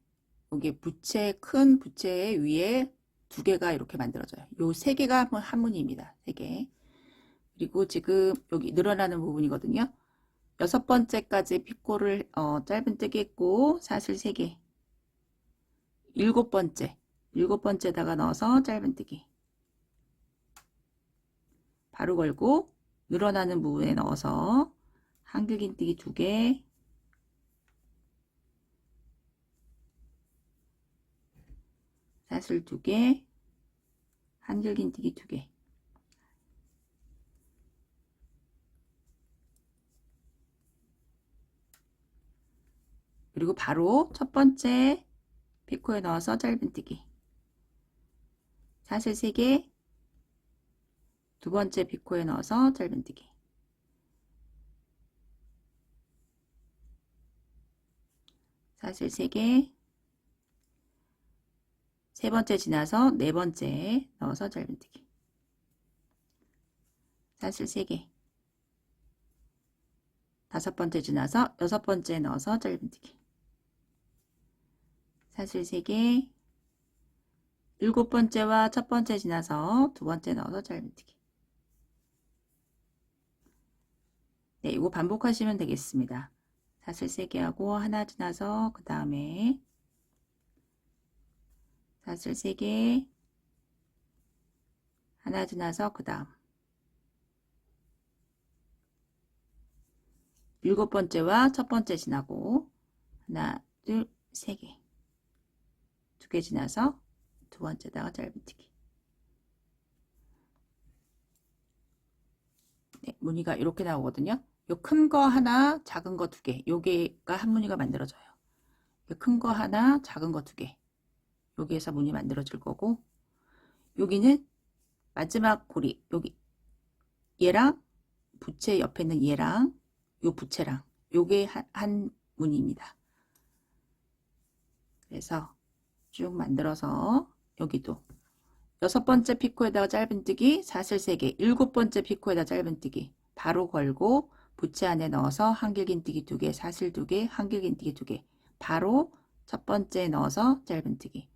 여기 큰 부채 위에 두 개가 이렇게 만들어져요. 요 세 개가 한 무늬입니다. 세 개. 그리고 지금 여기 늘어나는 부분이거든요. 6번째까지 피코를 짧은뜨기 했고 사슬 3개. 7번째다가 넣어서 짧은뜨기. 바로 걸고 늘어나는 부분에 넣어서 한길긴뜨기 2개. 사슬 2개. 한길긴뜨기 2개. 그리고 바로 첫 번째 피코에 넣어서 짧은뜨기. 사슬 3개. 두 번째 피코에 넣어서 짧은뜨기. 사슬 3개. 세 번째 지나서 네 번째 넣어서 짧은뜨기. 사슬 3개. 다섯 번째 지나서 여섯 번째 넣어서 짧은뜨기. 사슬 3개. 7번째와 첫 번째 지나서 두 번째 넣어서 짧은뜨기. 네, 이거 반복하시면 되겠습니다. 사슬 3개 하고 하나 지나서 그 다음에 사슬 3개. 하나 지나서 그 다음 7번째와 첫 번째 지나고 하나, 둘, 3개. 2개 지나서 두 번째다가 짧은뜨기. 네, 무늬가 이렇게 나오거든요. 요 큰 거 하나, 작은 거 2개. 요게가 한 무늬가 만들어져요. 큰 거 하나, 작은 거 2개. 여기에서 무늬 만들어질 거고, 여기는 마지막 고리, 여기 얘랑 부채 옆에 있는 얘랑 요 부채랑 요게 한 무늬입니다. 그래서 쭉 만들어서 여기도 6번째 피코에다가 짧은뜨기, 사슬 3개, 7번째 피코에다 짧은뜨기 바로 걸고 부채 안에 넣어서 한길긴뜨기 2개, 사슬 2개, 한길긴뜨기 2개 바로 첫 번째 넣어서 짧은뜨기,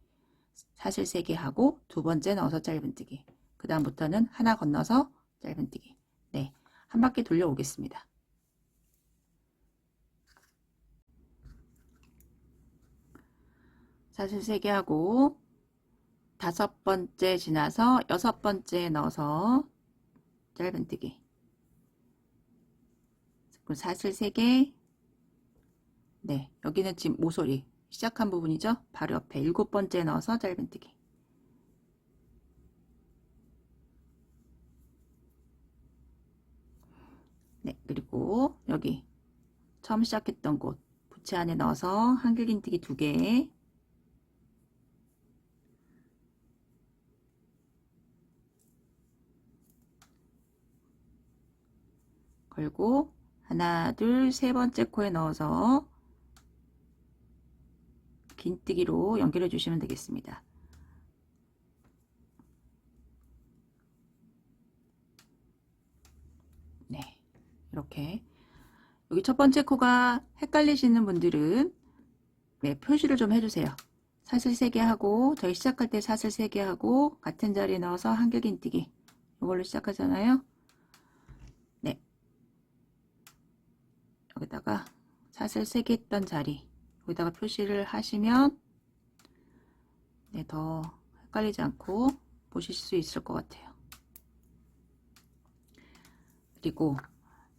사슬 3개 하고 두 번째 넣어서 짧은뜨기. 그 다음부터는 하나 건너서 짧은뜨기. 네, 한 바퀴 돌려 오겠습니다. 사슬 3개 하고 다섯 번째 지나서 여섯 번째 넣어서 짧은뜨기. 사슬 3개. 네, 여기는 지금 모서리 시작한 부분이죠. 바로 옆에 7번째 넣어서 짧은뜨기. 네, 그리고 여기 처음 시작했던 곳 부채 안에 넣어서 한길긴뜨기 2개. 걸고 하나, 둘, 세 번째 코에 넣어서 긴뜨기로 연결해 주시면 되겠습니다. 네, 이렇게 여기 첫 번째 코가 헷갈리시는 분들은 네, 표시를 좀 해주세요. 사슬 3개 하고 저희 시작할 때 사슬 3개 하고 같은 자리에 넣어서 한길긴뜨기 이걸로 시작하잖아요. 네, 여기다가 사슬 3개 했던 자리 여기다가 표시를 하시면 네, 더 헷갈리지 않고 보실 수 있을 것 같아요. 그리고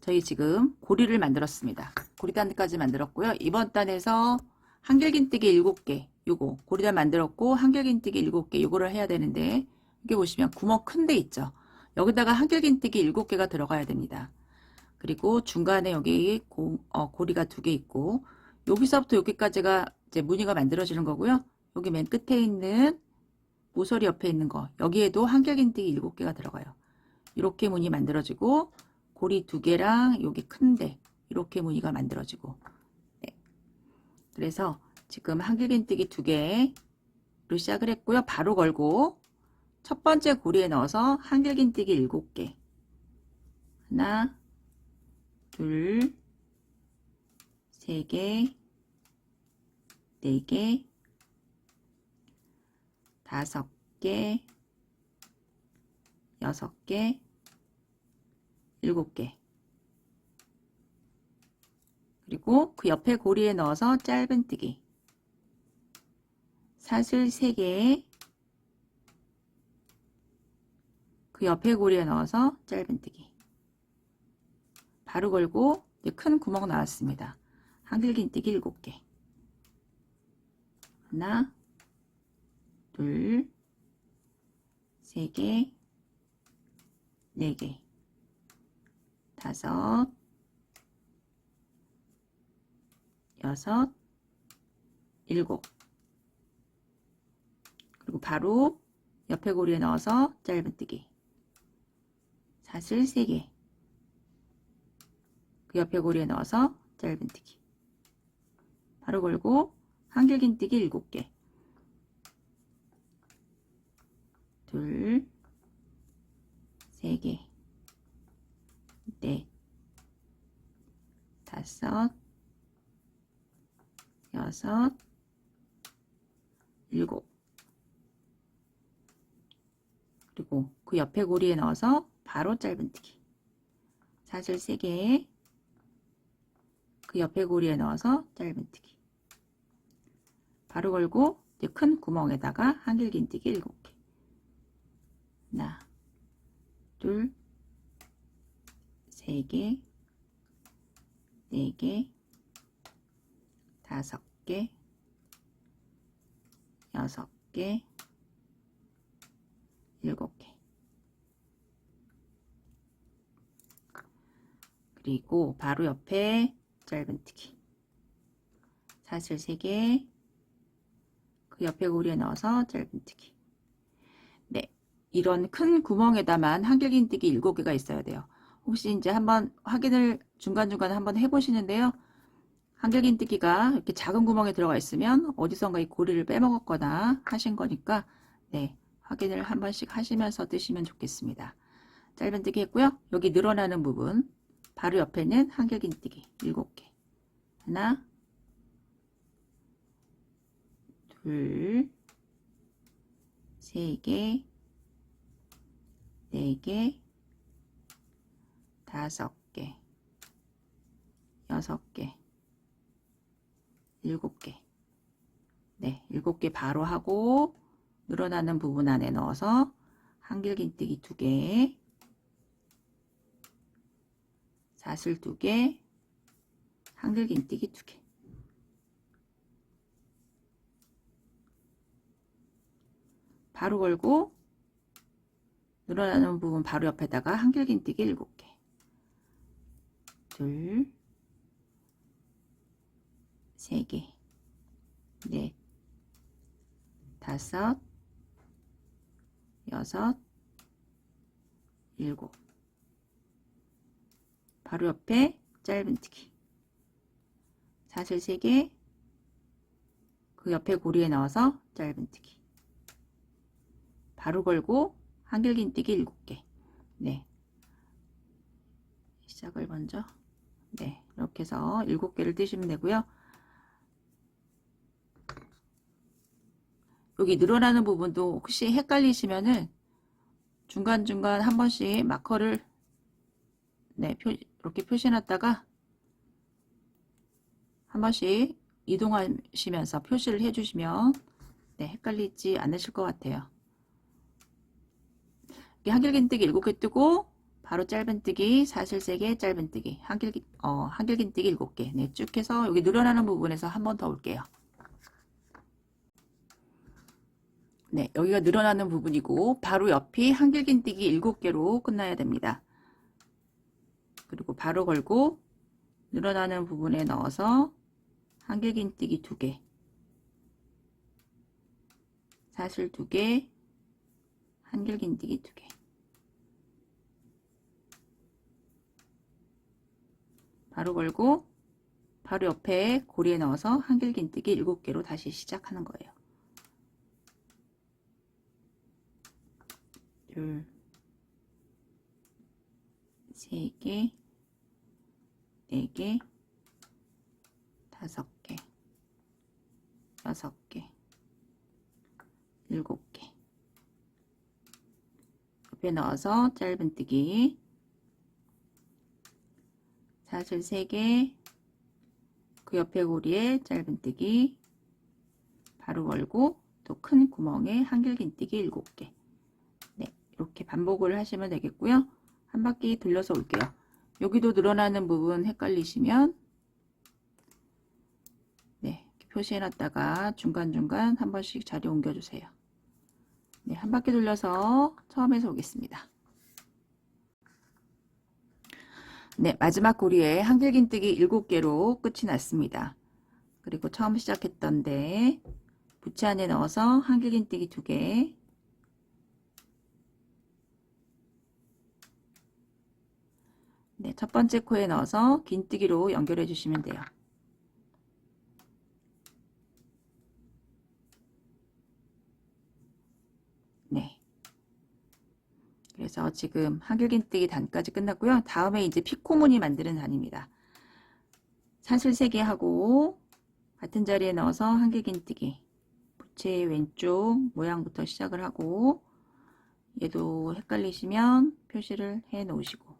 저희 지금 고리를 만들었습니다. 고리단까지 만들었고요. 이번 단에서 한길긴뜨기 7개 요거 고리단 만들었고 한길긴뜨기 7개 요거를 해야 되는데 여기 보시면 구멍 큰 데 있죠. 여기다가 한길긴뜨기 7개가 들어가야 됩니다. 그리고 중간에 여기 고리가 2개 있고 여기서부터 여기까지가 이제 무늬가 만들어지는 거고요. 여기 맨 끝에 있는 모서리 옆에 있는 거 여기에도 한길긴뜨기 7개가 들어가요. 이렇게 무늬 만들어지고 고리 2개랑 여기 큰데 이렇게 무늬가 만들어지고 네. 그래서 지금 한길긴뜨기 2개로 시작을 했고요. 바로 걸고 첫 번째 고리에 넣어서 한길긴뜨기 7개 하나 둘 3개 4개 5개 6개 7개 그리고 그 옆에 고리에 넣어서 짧은뜨기 사슬 3개 그 옆에 고리에 넣어서 짧은뜨기 바로 걸고 큰 구멍 나왔습니다. 한길긴뜨기 7개 하나 둘 3개 4개 5 6 7 그리고 바로 옆에 고리에 넣어서 짧은뜨기 사슬 3개 그 옆에 고리에 넣어서 짧은뜨기 바로 걸고 한길긴뜨기 7개 둘 3개 넷 5 6 7 그리고 그 옆에 고리에 넣어서 바로 짧은뜨기 사슬 3개 그 옆에 고리에 넣어서 짧은뜨기 바로 걸고 이제 큰 구멍에다가 한길긴뜨기 7개 하나 둘 3개 4개 5개 6개 7개 그리고 바로 옆에 짧은뜨기 사슬 3개 그 옆에 고리에 넣어서 짧은뜨기 네, 이런 큰 구멍에다만 한길긴뜨기 7개가 있어야 돼요. 혹시 이제 한번 확인을 중간중간 한번 해보시는데요. 한길긴뜨기가 이렇게 작은 구멍에 들어가 있으면 어디선가 이 고리를 빼먹었거나 하신 거니까 네, 확인을 한 번씩 하시면서 뜨시면 좋겠습니다. 짧은뜨기 했고요. 여기 늘어나는 부분 바로 옆에는 한길긴뜨기 7개 하나 둘 3개 4개 5개 6개 7개 네, 7개 바로 하고 늘어나는 부분 안에 넣어서 한길긴뜨기 2개 사슬 2개 한길긴뜨기 2개 바로 걸고 늘어나는 부분 바로 옆에다가 한길긴뜨기 7개 둘 3개 넷 5 6 7 바로 옆에 짧은뜨기 사슬 3개 그 옆에 고리에 넣어서 짧은뜨기 바로 걸고 한길긴뜨기 7개 네, 시작을 먼저 네, 이렇게 해서 7개를 뜨시면 되고요. 여기 늘어나는 부분도 혹시 헷갈리시면은 중간중간 한 번씩 마커를 네, 이렇게 표시해놨다가 한 번씩 이동하시면서 표시를 해주시면 네, 헷갈리지 않으실 것 같아요. 한길긴뜨기 7개 뜨고 바로 짧은뜨기 사슬 3개 짧은뜨기 한길긴뜨기 7개 네, 쭉 해서 여기 늘어나는 부분에서 한 번 더 올게요. 네, 여기가 늘어나는 부분이고 바로 옆이 한길긴뜨기 7개로 끝나야 됩니다. 그리고 바로 걸고 늘어나는 부분에 넣어서 한길긴뜨기 2개 사슬 2개 한길긴뜨기 2개 바로 걸고 바로 옆에 고리에 넣어서 한길긴뜨기 7개로 다시 시작하는 거예요. 둘, 세 개, 네 개, 5개, 6개, 7개. 옆에 넣어서 짧은뜨기, 사슬 3개, 그 옆에 고리에 짧은뜨기, 바로 걸고 또 큰 구멍에 한길긴뜨기 7개. 네, 이렇게 반복을 하시면 되겠고요. 한 바퀴 돌려서 올게요. 여기도 늘어나는 부분 헷갈리시면 네, 이렇게 표시해 놨다가 중간중간 한 번씩 자리 옮겨 주세요. 네, 한 바퀴 돌려서 처음에서 오겠습니다. 네, 마지막 고리에 한길긴뜨기 7개로 끝이 났습니다. 그리고 처음 시작했던데 부채 안에 넣어서 한길긴뜨기 2개, 네, 첫 번째 코에 넣어서 긴뜨기로 연결해 주시면 돼요. 네. 그래서 지금 한길긴뜨기 단까지 끝났고요. 다음에 이제 피코무늬 만드는 단입니다. 사슬 3개 하고 같은 자리에 넣어서 한길긴뜨기, 부채 왼쪽 모양부터 시작을 하고 얘도 헷갈리시면 표시를 해 놓으시고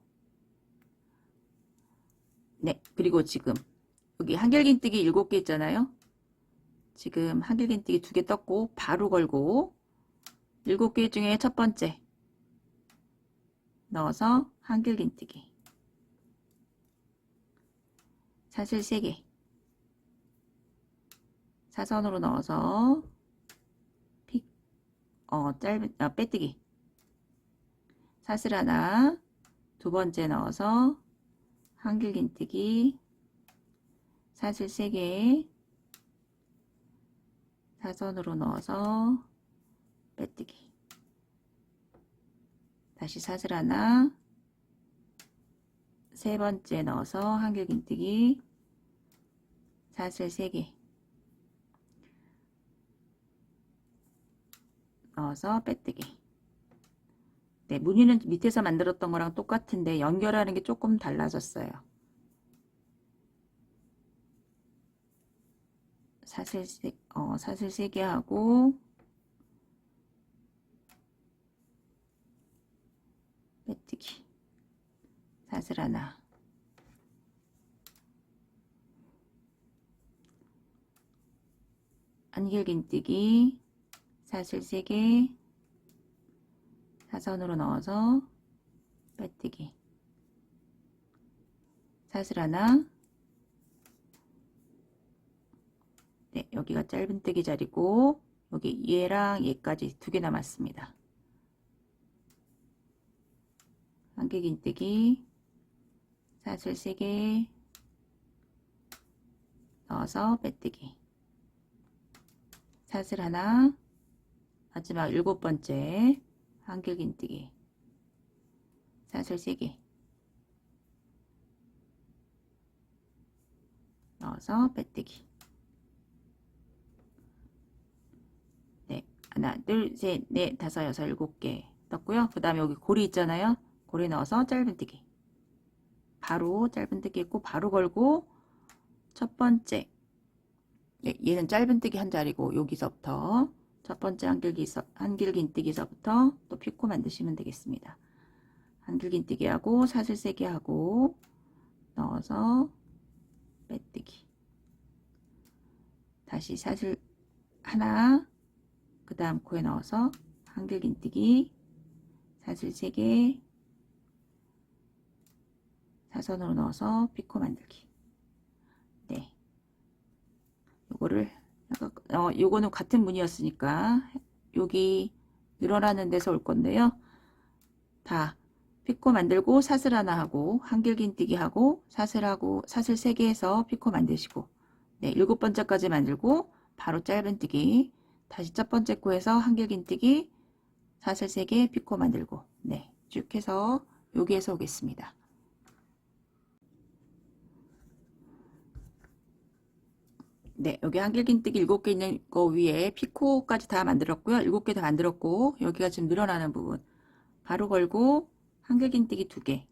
네, 그리고 지금 여기 한길긴뜨기 7개 있잖아요. 지금 한길긴뜨기 2개 떴고 바로 걸고 7개 중에 첫 번째 넣어서 한길긴뜨기, 사슬 3개, 사선으로 넣어서 빼뜨기, 사슬 하나, 두 번째 넣어서 한길긴뜨기, 사슬 3개, 사선으로 넣어서 빼뜨기, 다시 사슬 하나, 세 번째 넣어서 한길긴뜨기, 사슬 3개 넣어서 빼뜨기. 네, 무늬는 밑에서 만들었던 거랑 똑같은데 연결하는 게 조금 달라졌어요. 사슬 3개 하고 빼뜨기, 사슬 하나, 한길긴뜨기, 사슬 3개, 사선으로 넣어서 빼뜨기, 사슬 하나. 네, 여기가 짧은뜨기 자리고 여기 얘랑 얘까지 2개 남았습니다. 한길긴뜨기, 사슬 3개 넣어서 빼뜨기, 사슬 하나, 마지막 7번째 한길긴뜨기, 사슬 3개 넣어서 빼뜨기. 네, 하나, 둘, 셋, 넷, 다섯, 여섯, 7개 떴고요. 그 다음에 여기 고리 있잖아요. 고리 넣어서 짧은뜨기, 바로 짧은뜨기 했고 바로 걸고 첫 번째, 네, 얘는 짧은뜨기 한 자리고 여기서부터 첫 번째 한길긴뜨기서부터 또 피코 만드시면 되겠습니다. 한길긴뜨기 하고 사슬 3개 하고 넣어서 빼뜨기, 다시 사슬 하나, 그 다음 코에 넣어서 한길긴뜨기, 사슬 3개, 사선으로 넣어서 피코 만들기. 네, 요거를 요거는 같은 무늬였으니까 여기 늘어나는 데서 올 건데요. 다 피코 만들고 사슬 하나 하고 한길긴뜨기 하고 사슬 3개 해서 피코 만드시고, 네, 7번째까지 만들고 바로 짧은뜨기, 다시 첫 번째 코에서 한길긴뜨기, 사슬 3개 피코 만들고, 네, 쭉 해서 여기에서 오겠습니다. 네, 여기 한길긴뜨기 7개 있는 거 위에 피코까지 다 만들었고요. 7개 다 만들었고, 여기가 지금 늘어나는 부분. 바로 걸고, 한길긴뜨기 2개.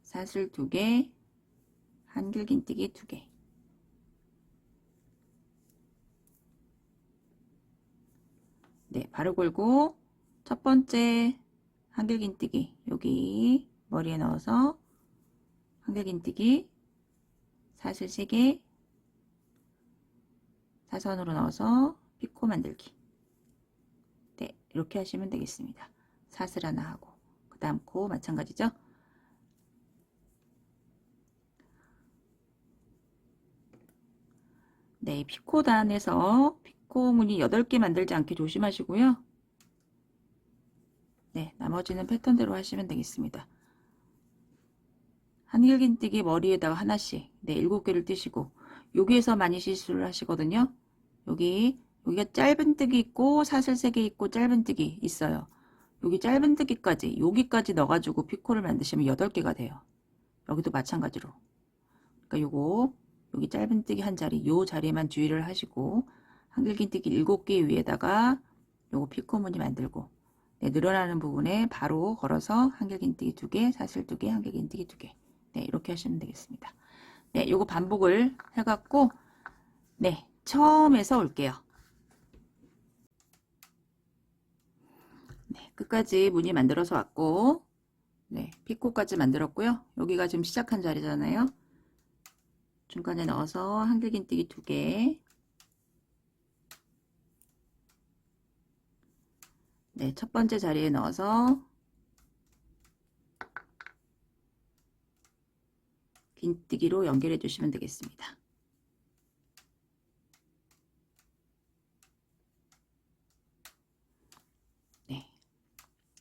사슬 2개, 한길긴뜨기 2개. 네, 바로 걸고, 첫 번째 한길긴뜨기, 여기 머리에 넣어서, 한길긴뜨기, 사슬 3개, 사선으로 넣어서 피코 만들기. 네, 이렇게 하시면 되겠습니다. 사슬 하나 하고, 그 다음 코 마찬가지죠. 네, 피코단에서 피코 무늬 8개 만들지 않게 조심하시고요. 네, 나머지는 패턴대로 하시면 되겠습니다. 한길긴뜨기 머리에다가 하나씩, 네, 7개를 뜨시고, 여기에서 많이 실수를 하시거든요. 여기가 짧은뜨기 있고, 사슬 3개 있고, 짧은뜨기 있어요. 여기 짧은뜨기까지, 여기까지 넣어가지고 피코를 만드시면 8개가 돼요. 여기도 마찬가지로. 그러니까 여기 짧은뜨기 한 자리, 요 자리에만 주의를 하시고, 한길긴뜨기 7개 위에다가 요거 피코 무늬 만들고, 네, 늘어나는 부분에 바로 걸어서 한길긴뜨기 2개, 사슬 2개, 한길긴뜨기 2개. 네, 이렇게 하시면 되겠습니다. 네, 요거 반복을 해갖고, 네, 처음에서 올게요. 네, 끝까지 무늬 만들어서 왔고, 네, 피코까지 만들었고요. 여기가 지금 시작한 자리잖아요. 중간에 넣어서 한길긴뜨기 2개. 네, 첫 번째 자리에 넣어서 긴뜨기로 연결해 주시면 되겠습니다. 네,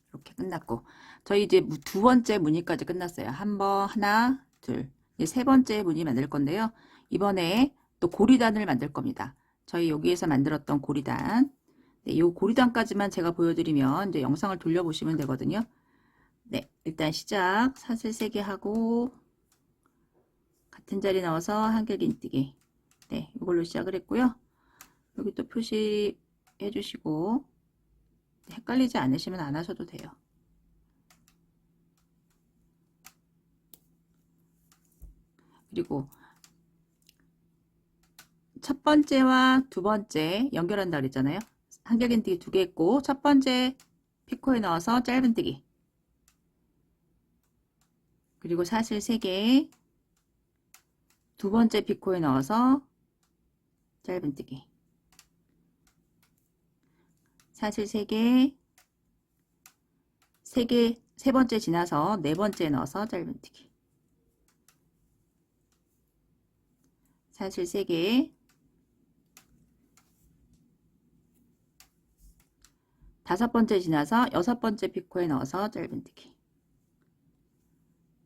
이렇게 끝났고, 저희 이제 2번째 무늬까지 끝났어요. 하나, 둘, 이제 3번째 무늬 만들 건데요. 이번에 또 고리단을 만들 겁니다. 저희 여기에서 만들었던 고리단, 네, 이 고리단까지만 제가 보여드리면 이제 영상을 돌려보시면 되거든요. 네, 일단 시작. 사슬 3개 하고 같은 자리 넣어서 한길긴뜨기. 네, 이걸로 시작을 했고요. 여기 또 표시해 주시고, 헷갈리지 않으시면 안 하셔도 돼요. 그리고 첫 번째와 두 번째 연결한다 그랬잖아요. 한길긴뜨기 2개 했고, 첫 번째 피코에 넣어서 짧은뜨기, 그리고 사슬 3개, 두 번째 피코에 넣어서 짧은뜨기, 사슬 3개, 세 번째 지나서 네 번째 넣어서 짧은뜨기, 사슬 3개, 다섯 번째 지나서 여섯 번째 피코에 넣어서 짧은뜨기,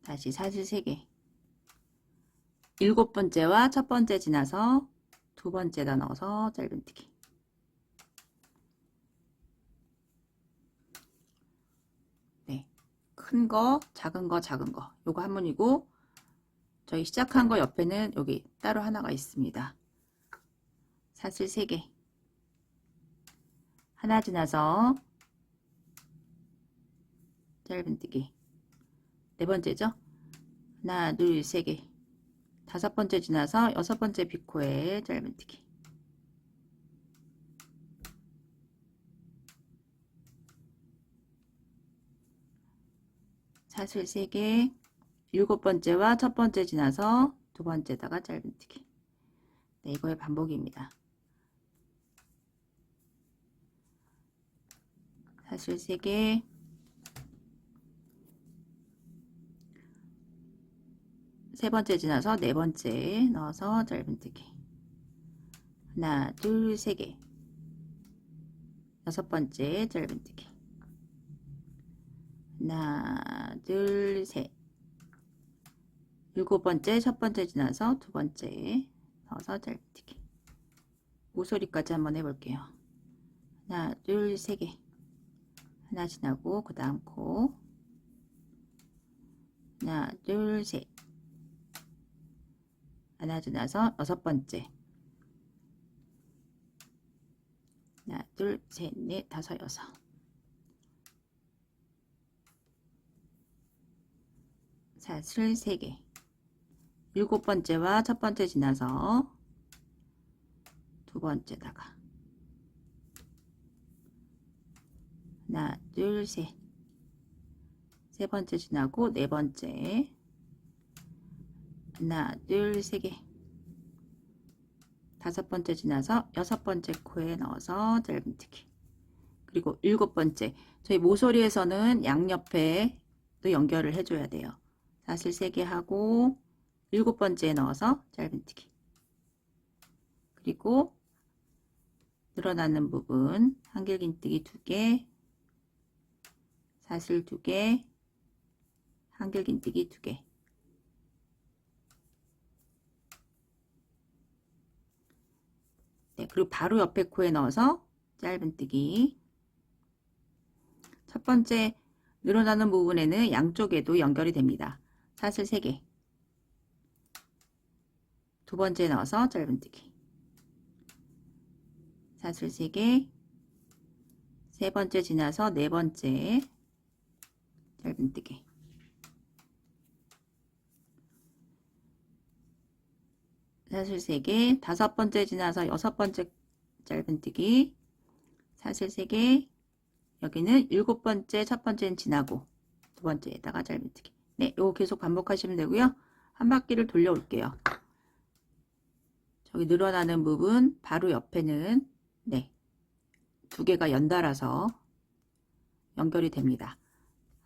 다시 사슬 3개, 일곱 번째와 첫 번째 지나서 두 번째다 넣어서 짧은뜨기, 네, 큰 거, 작은 거, 작은 거, 요거 한 문이고, 저희 시작한 거 옆에는 여기 따로 하나가 있습니다. 사슬 3개, 하나 지나서 짧은뜨기, 네 번째죠. 하나, 둘, 3개, 다섯 번째 지나서 여섯 번째 피코에 짧은뜨기, 사슬 3개, 일곱 번째와 첫 번째 지나서 두 번째다가 짧은뜨기. 네, 이거의 반복입니다. 사슬 3개, 세 번째 지나서 네 번째 넣어서 짧은뜨기, 하나, 둘, 3개, 여섯 번째 짧은뜨기, 하나, 둘, 셋, 일곱 번째 첫 번째 지나서 두 번째 넣어서 짧은뜨기. 모서리까지 한번 해볼게요. 하나, 둘, 3개, 하나 지나고 그 다음 코, 하나, 둘, 셋. 하나 지나서 6번째. 하나, 둘, 셋, 넷, 다섯, 여섯. 사슬 3개. 7번째와 첫 번째 지나서 2번째다가 하나, 둘, 셋. 3번째 지나고 4번째. 하나, 둘, 3개. 5번째 지나서 6번째 코에 넣어서 짧은뜨기. 그리고 7번째. 저희 모서리에서는 양옆에 또 연결을 해줘야 돼요. 사슬 3개 하고 7번째에 넣어서 짧은뜨기. 그리고 늘어나는 부분 한길긴뜨기 2개, 사슬 2개, 한길긴뜨기 2개. 네, 그리고 바로 옆에 코에 넣어서 짧은뜨기. 첫 번째 늘어나는 부분에는 양쪽에도 연결이 됩니다. 사슬 3개. 두 번째 넣어서 짧은뜨기. 사슬 3개. 세 번째 지나서 네 번째 짧은뜨기. 사슬 3개. 5번째 지나서 6번째 짧은뜨기. 사슬 3개. 여기는 7번째, 첫 번째는 지나고 두 번째에다가 짧은뜨기. 네, 요거 계속 반복하시면 되고요. 한 바퀴를 돌려 올게요. 저기 늘어나는 부분 바로 옆에는 네, 2개가 연달아서 연결이 됩니다.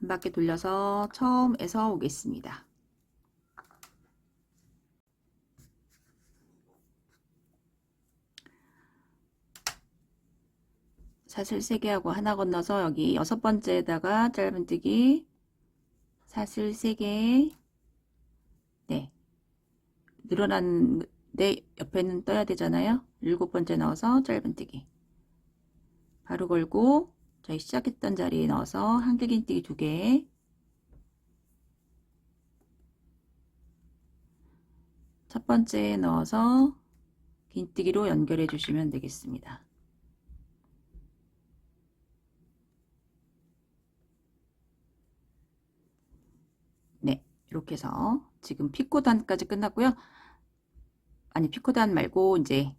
한 바퀴 돌려서 처음에서 오겠습니다. 사슬 3개 하고 하나 건너서 여기 6번째에다가 짧은뜨기. 사슬 3개. 네, 늘어난 내 옆에는 떠야 되잖아요. 7번째 넣어서 짧은뜨기. 바로 걸고 저희 시작했던 자리에 넣어서 한길긴뜨기 2개. 첫 번째에 넣어서 긴뜨기로 연결해 주시면 되겠습니다. 네, 이렇게 해서 지금 피코단까지 끝났고요. 아니, 피코단 말고 이제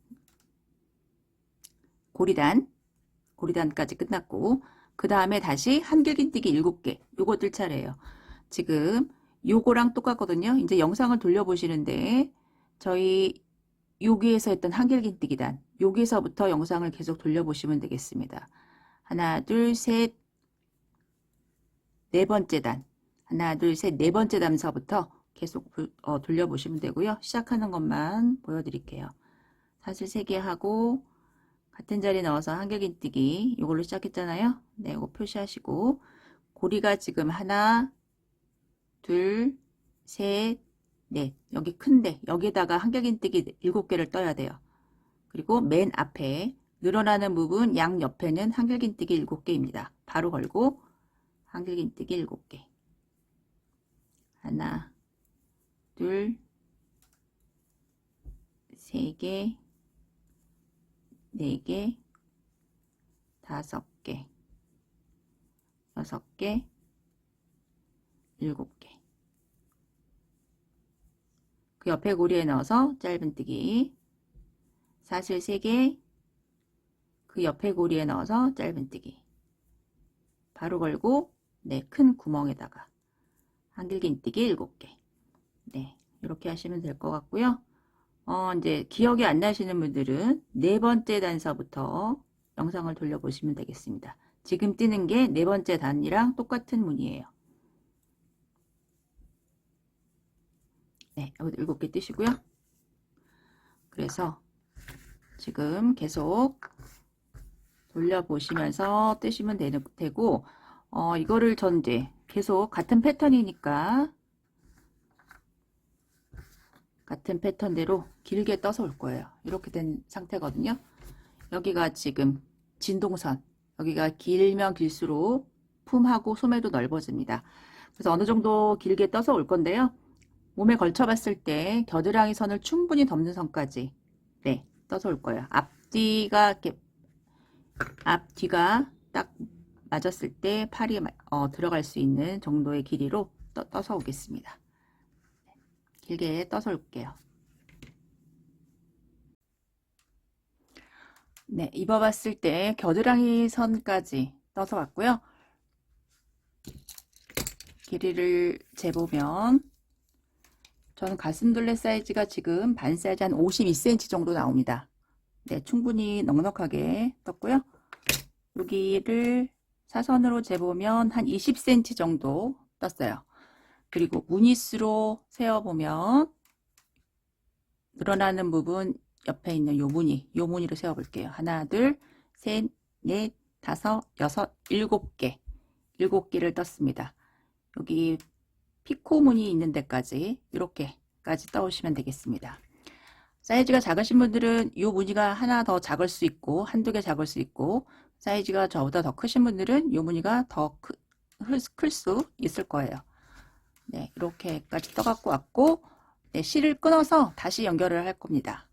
고리단까지 끝났고, 그 다음에 다시 한길긴뜨기 7개. 요거 뜰 차례예요. 지금 요거랑 똑같거든요. 이제 영상을 돌려보시는데 저희 여기에서 했던 한길긴뜨기단, 여기서부터 영상을 계속 돌려보시면 되겠습니다. 하나, 둘, 셋, 네 번째 단. 하나, 둘, 셋, 네 번째 단서부터 계속 돌려보시면 되고요. 시작하는 것만 보여드릴게요. 사슬 3개 하고 같은 자리 넣어서 한길긴뜨기 이걸로 시작했잖아요. 네, 이거 표시하시고 고리가 지금 하나, 둘, 셋, 넷. 여기 큰데 여기다가 한길긴뜨기 7개를 떠야 돼요. 그리고 맨 앞에 늘어나는 부분 양 옆에는 한길긴뜨기 7개입니다. 바로 걸고 한길긴뜨기 7개. 하나, 둘, 3개, 4개, 5개, 6개, 7개. 그 옆에 고리에 넣어서 짧은뜨기. 사슬 3개, 그 옆에 고리에 넣어서 짧은뜨기. 바로 걸고 네, 큰 구멍에다가 한길긴뜨기 7개. 네, 이렇게 하시면 될 것 같고요. 이제 기억이 안 나시는 분들은 네 번째 단서부터 영상을 돌려보시면 되겠습니다. 지금 뜨는 게 네 번째 단이랑 똑같은 무늬예요. 네, 여기 7개 뜨시고요. 그래서 지금 계속 돌려보시면서 뜨시면 되고, 이거를 전 이제 계속 같은 패턴이니까 같은 패턴대로 길게 떠서 올 거예요. 이렇게 된 상태거든요. 여기가 지금 진동선, 여기가 길면 길수록 품하고 소매도 넓어집니다. 그래서 어느 정도 길게 떠서 올 건데요. 몸에 걸쳐 봤을 때 겨드랑이 선을 충분히 덮는 선까지 네, 떠서 올 거예요. 앞뒤가 딱 맞았을 때 팔이 들어갈 수 있는 정도의 길이로 떠서 오겠습니다. 길게 떠서 올게요. 네, 입어봤을 때 겨드랑이 선까지 떠서 왔고요. 길이를 재보면 저는 가슴둘레 사이즈가 지금 반 사이즈 한 52cm 정도 나옵니다. 네, 충분히 넉넉하게 떴고요. 여기를 사선으로 재보면 한 20cm 정도 떴어요. 그리고 무니스로 세어보면 늘어나는 부분 옆에 있는 요 무늬로 세어볼게요. 하나, 둘, 셋, 넷, 다섯, 여섯, 일곱 개를 떴습니다. 여기 피코 무늬 있는 데까지 이렇게까지 떠오시면 되겠습니다. 사이즈가 작으신 분들은 이 무늬가 하나 더 작을 수 있고 한두 개 작을 수 있고 사이즈가 저보다 더 크신 분들은 이 무늬가 더 클 수 있을 거예요. 네, 이렇게까지 떠갖고 왔고 네, 실을 끊어서 다시 연결을 할 겁니다.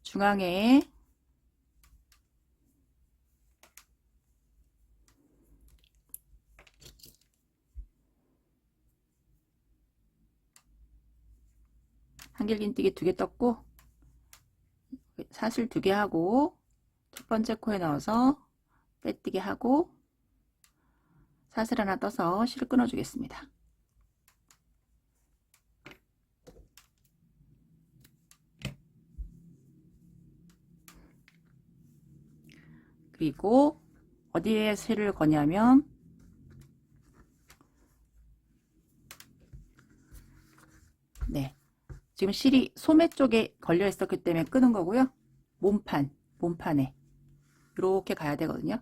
중앙에 한길긴뜨기 2개 떴고 사슬 2개 하고 첫 번째 코에 넣어서 빼뜨기 하고 사슬 하나 떠서 실을 끊어 주겠습니다. 그리고 어디에 실을 거냐면 네, 지금 실이 소매 쪽에 걸려 있었기 때문에 끄는 거고요. 몸판에 이렇게 가야 되거든요.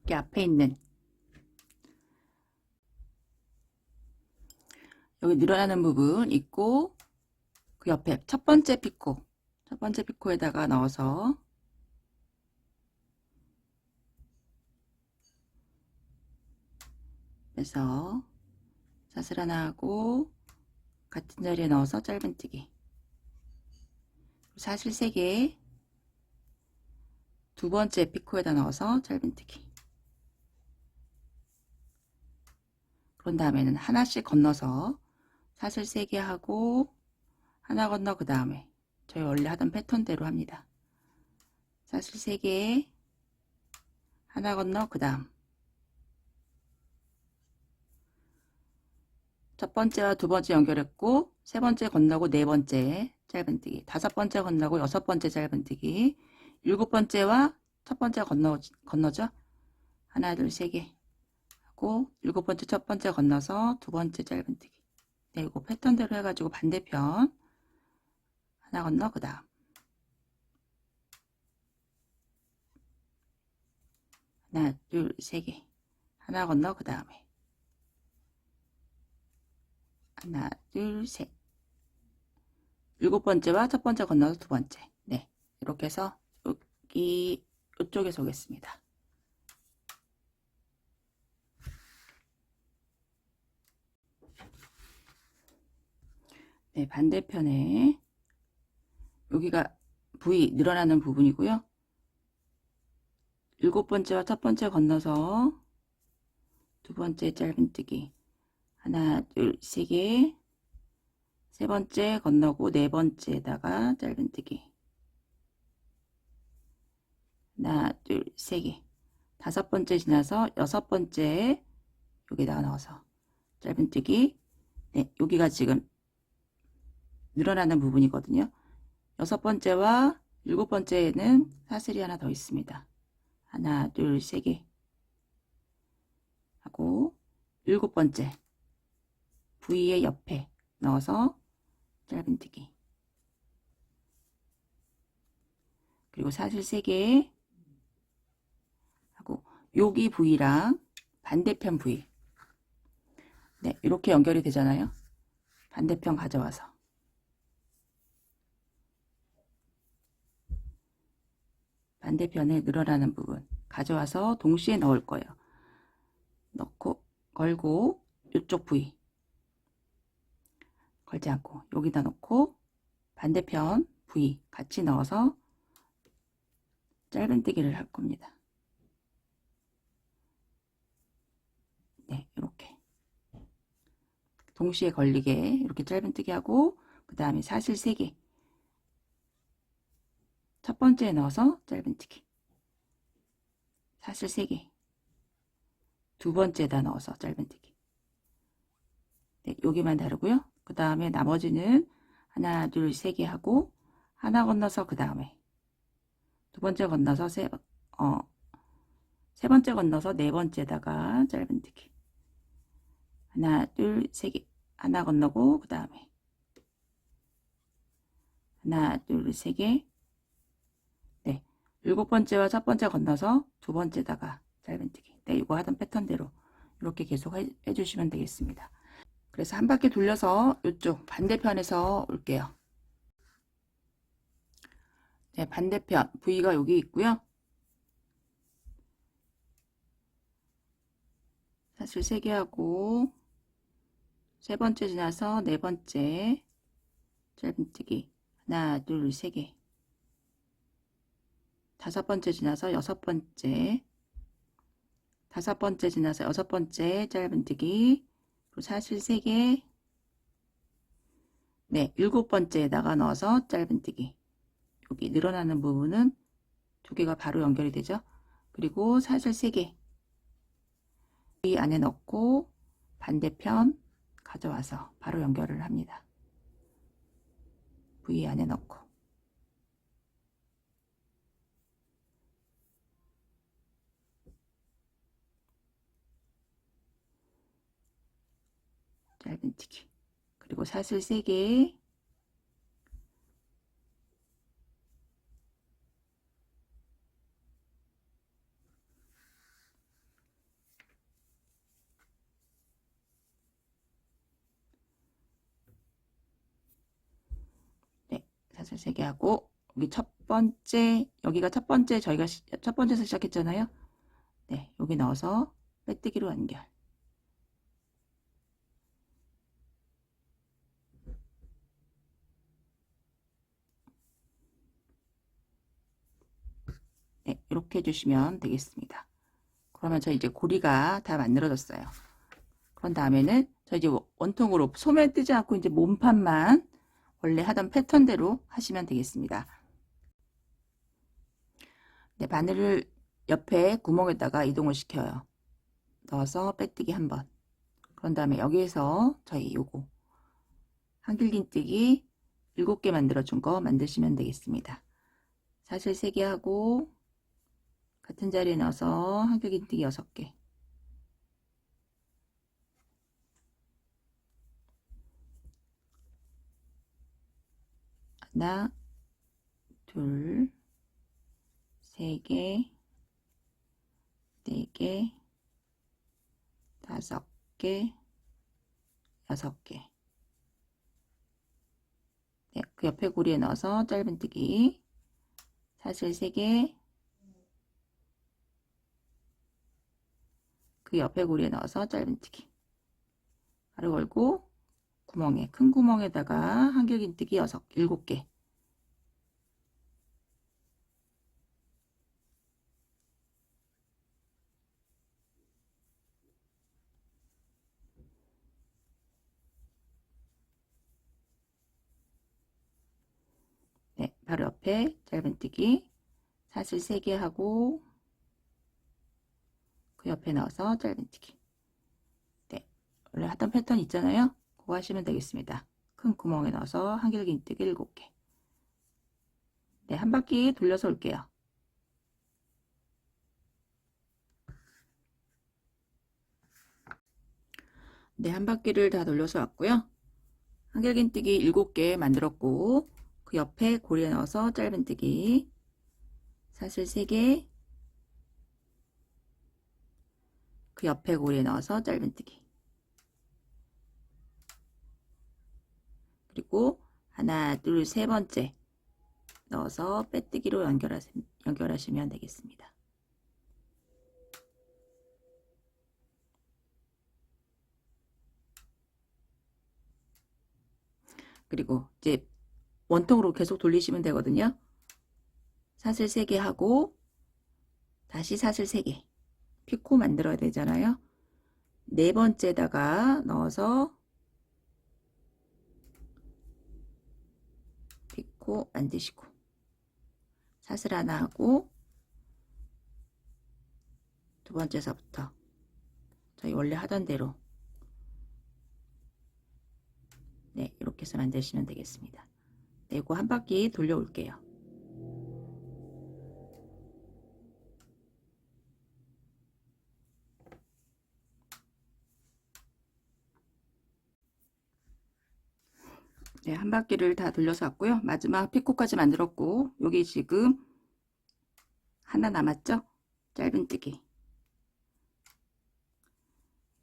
여기 앞에 있는 여기 늘어나는 부분 있고 그 옆에 첫 번째 피코에다가 넣어서 그래서 사슬 하나 하고 같은 자리에 넣어서 짧은뜨기 사슬 3개 두 번째 피코에다 넣어서 짧은뜨기 그런 다음에는 하나씩 건너서 사슬 3개 하고 하나 건너 그 다음에 저희 원래 하던 패턴대로 합니다. 사슬 3개 하나 건너 그 다음 첫 번째와 두 번째 연결했고 세 번째 건너고 네 번째 짧은뜨기 다섯 번째 건너고 여섯 번째 짧은뜨기 일곱 번째와 첫 번째 건너죠. 하나 둘 세 개 하고 일곱 번째 첫 번째 건너서 두 번째 짧은뜨기 네, 이거 패턴대로 해가지고 반대편 하나 건너 그 다음 하나 둘 세 개 하나 건너 그 다음에 하나 둘 셋 일곱 번째와 첫 번째 건너서 두 번째 네 이렇게 해서 여기 이쪽에서 오겠습니다. 네, 반대편에 여기가 부위 늘어나는 부분이고요. 일곱 번째와 첫 번째 건너서 두 번째 짧은뜨기 하나 둘 세 개 세 번째 건너고 네 번째에다가 짧은뜨기 하나 둘 세 개 다섯 번째 지나서 여섯 번째 여기다가 넣어서 짧은뜨기 네, 여기가 지금 늘어나는 부분이거든요. 여섯 번째와 일곱 번째에는 사슬이 하나 더 있습니다. 하나 둘 세 개 하고 일곱 번째 부위의 옆에 넣어서 짧은뜨기 그리고 사슬 3개 하고 여기 부위랑 반대편 부위 네 이렇게 연결이 되잖아요. 반대편 가져와서 반대편에 늘어나는 부분 가져와서 동시에 넣을 거예요. 넣고 걸고 이쪽 부위 걸지 않고 여기다 넣고 반대편 부위 같이 넣어서 짧은뜨기를 할 겁니다. 네, 이렇게 동시에 걸리게 이렇게 짧은뜨기 하고 그 다음에 사슬 3개 첫 번째에 넣어서 짧은뜨기 사슬 3개 두 번째에다 넣어서 짧은뜨기. 네, 여기만 다르고요. 그 다음에 나머지는 하나 둘 3개 하고 하나 건너서 그 다음에 두 번째 건너서 세 번째 건너서 네 번째에다가 짧은뜨기 하나 둘 3개 하나 건너고 그 다음에 하나 둘 3개 네, 7번째와 첫 번째 건너서 두 번째다가 짧은뜨기. 네, 이거 하던 패턴대로 이렇게 계속 해주시면 되겠습니다. 그래서 한 바퀴 돌려서 이쪽 반대편에서 올게요. 네, 반대편 부위가 여기 있고요. 사슬 3개 하고 세 번째 지나서 네 번째 짧은뜨기 하나 둘 3개 다섯 번째 지나서 여섯 번째 다섯 번째 지나서 여섯 번째 짧은뜨기 그리고 사슬 3개 네, 7번째에다가 넣어서 짧은뜨기 여기 늘어나는 부분은 두 개가 바로 연결이 되죠. 그리고 사슬 3개 이 안에 넣고 반대편 가져와서 바로 연결을 합니다. V 안에 넣고 짧은뜨기 그리고 사슬 3개 네, 사슬 3개 하고 여기 첫 번째 여기가 첫 번째 저희가 첫 번째에서 시작했잖아요. 네, 여기 넣어서 빼뜨기로 연결 네, 이렇게 해주시면 되겠습니다. 그러면 저 이제 고리가 다 만들어졌어요. 그런 다음에는 저 이제 원통으로 소매 뜨지 않고 이제 몸판만 원래 하던 패턴대로 하시면 되겠습니다. 네, 바늘을 옆에 구멍에다가 이동을 시켜요. 넣어서 빼뜨기 한번. 그런 다음에 여기에서 저희 요거 한길긴뜨기 7개 만들어준 거 만드시면 되겠습니다. 사슬 3개 하고 같은 자리에 넣어서 한길긴뜨기 6개 하나 둘 3개 4개 5개 6개 네, 그 옆에 고리에 넣어서 짧은뜨기 사슬 3개 그 옆에 고리에 넣어서 짧은뜨기 가로 걸고 구멍에 큰 구멍에다가 한길긴뜨기 7개 네, 바로 옆에 짧은뜨기 사슬 3개 하고 그 옆에 넣어서 짧은뜨기 네, 원래 하던 패턴 있잖아요. 그거 하시면 되겠습니다. 큰 구멍에 넣어서 한길긴뜨기 7개 네, 한 바퀴 돌려서 올게요. 네, 한 바퀴를 다 돌려서 왔고요. 한길긴뜨기 7개 만들었고 그 옆에 고리에 넣어서 짧은뜨기 사슬 3개 그 옆에 고리에 넣어서 짧은뜨기 그리고 하나 둘 세 번째 넣어서 빼뜨기로 연결하시면 되겠습니다. 그리고 이제 원통으로 계속 돌리시면 되거든요. 사슬 3개 하고 다시 사슬 3개 피코 만들어야 되잖아요. 네 번째다가 넣어서 피코 만드시고 사슬 하나 하고 두 번째서부터 저희 원래 하던 대로 네, 이렇게 해서 만드시면 되겠습니다. 네, 이거 한 바퀴 돌려 올게요. 네, 한 바퀴를 다 돌려서 왔고요. 마지막 피코까지 만들었고, 여기 지금 하나 남았죠? 짧은뜨기.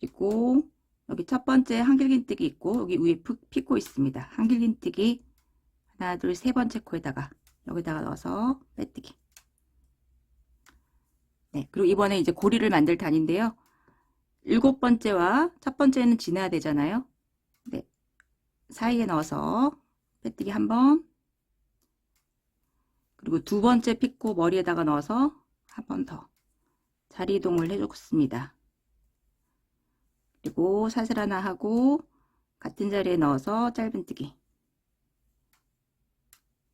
그리고 여기 첫 번째 한길긴뜨기 있고, 여기 위에 피코 있습니다. 한길긴뜨기 하나, 둘, 세 번째 코에다가 여기다가 넣어서 빼뜨기. 네, 그리고 이번에 이제 고리를 만들 단인데요. 7번째와 첫 번째는 지나야 되잖아요. 네, 사이에 넣어서 빼뜨기 한 번, 그리고 두 번째 피코 머리에다가 넣어서 한 번 더 자리 이동을 해줬습니다. 그리고 사슬 하나 하고 같은 자리에 넣어서 짧은뜨기.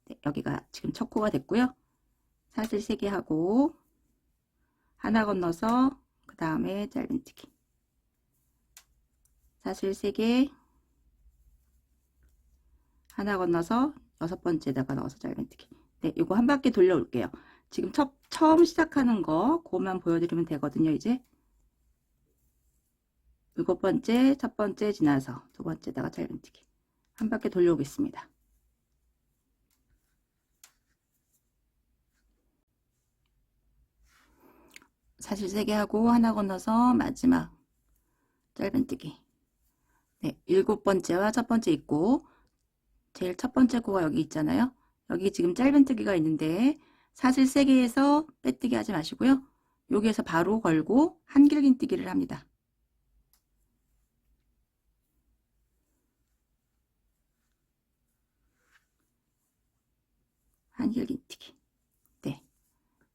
네, 여기가 지금 첫 코가 됐고요. 사슬 3개 하고 하나 건너서 그 다음에 짧은뜨기. 사슬 3개 하나 건너서 6번째에다가 넣어서 짧은뜨기. 네, 이거 한 바퀴 돌려 올게요. 지금 처음 시작하는 거 그것만 보여드리면 되거든요. 이제 7번째, 첫 번째 지나서 두 번째다가 짧은뜨기. 한 바퀴 돌려 오겠습니다. 사슬 3개 하고 하나 건너서 마지막 짧은뜨기. 네, 7번째와 첫 번째 있고 제일 첫 번째 코가 여기 있잖아요. 여기 지금 짧은뜨기가 있는데 사슬 3개에서 빼뜨기 하지 마시고요. 여기에서 바로 걸고 한길긴뜨기를 합니다. 한길긴뜨기. 네,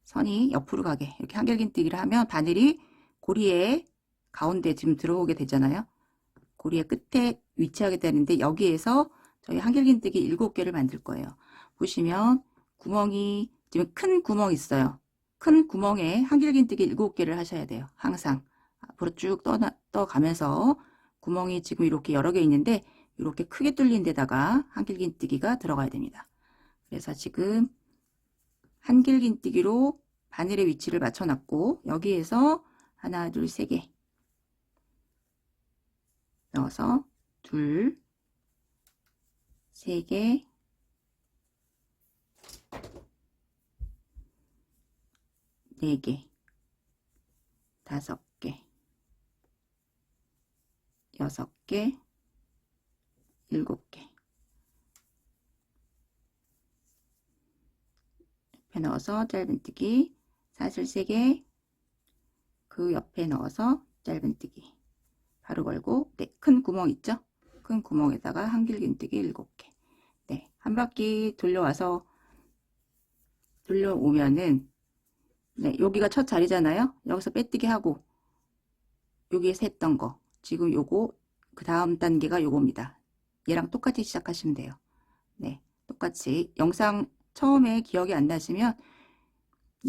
선이 옆으로 가게 이렇게 한길긴뜨기를 하면 바늘이 고리에 가운데 지금 들어오게 되잖아요. 고리의 끝에 위치하게 되는데 여기에서 저희 한길긴뜨기 7개를 만들 거예요. 보시면 구멍이 지금 큰 구멍 있어요. 큰 구멍에 한길긴뜨기 7개를 하셔야 돼요. 항상 앞으로 쭉 떠가면서 구멍이 지금 이렇게 여러 개 있는데 이렇게 크게 뚫린 데다가 한길긴뜨기가 들어가야 됩니다. 그래서 지금 한길긴뜨기로 바늘의 위치를 맞춰놨고 여기에서 하나, 둘, 세 개 넣어서 둘, 세 개, 네 개, 5개, 6개, 7개. 옆에 넣어서 짧은뜨기, 사슬 3개, 그 옆에 넣어서 짧은뜨기. 바로 걸고, 네, 큰 구멍 있죠? 큰 구멍에다가 한길긴뜨기 7개. 네, 한 바퀴 돌려와서 돌려오면은 네, 여기가 첫 자리잖아요. 여기서 빼뜨기 하고 여기에서 했던 거 지금 요거 그 다음 단계가 요겁니다. 얘랑 똑같이 시작하시면 돼요. 네, 똑같이 영상 처음에 기억이 안 나시면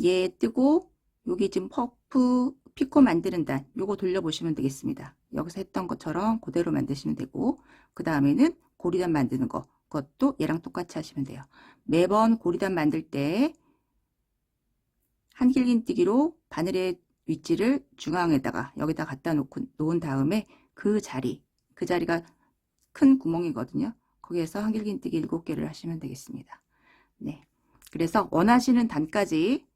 얘 뜨고 여기 지금 퍼프 피코 만드는 단 요거 돌려보시면 되겠습니다. 여기서 했던 것처럼 그대로 만드시면 되고 그 다음에는 고리단 만드는 거 그것도 얘랑 똑같이 하시면 돼요. 매번 고리단 만들 때 한길긴뜨기로 바늘의 위치를 중앙에다가 여기다 갖다 놓은 다음에 그 자리가 큰 구멍이거든요. 거기에서 한길긴뜨기 7개를 하시면 되겠습니다. 네, 그래서 원하시는 단까지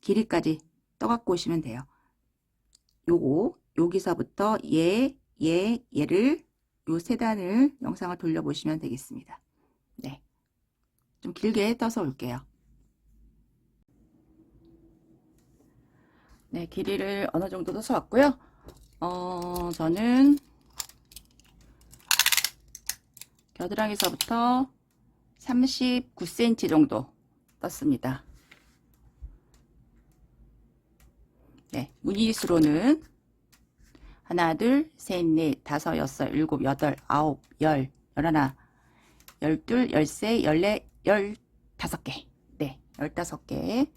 길이까지 떠갖고 오시면 돼요. 여기서부터 얘를 요 세 단을 영상을 돌려보시면 되겠습니다. 네, 좀 길게 떠서 올게요. 네, 길이를 어느 정도 떠서 왔고요. 저는 겨드랑이서부터 39cm 정도 떴습니다. 네, 무늬수로는 하나, 둘, 셋, 넷, 다섯, 여섯, 일곱, 여덟, 아홉, 열, 열하나, 열둘, 열세, 열네, 열다섯 개. 네, 15개.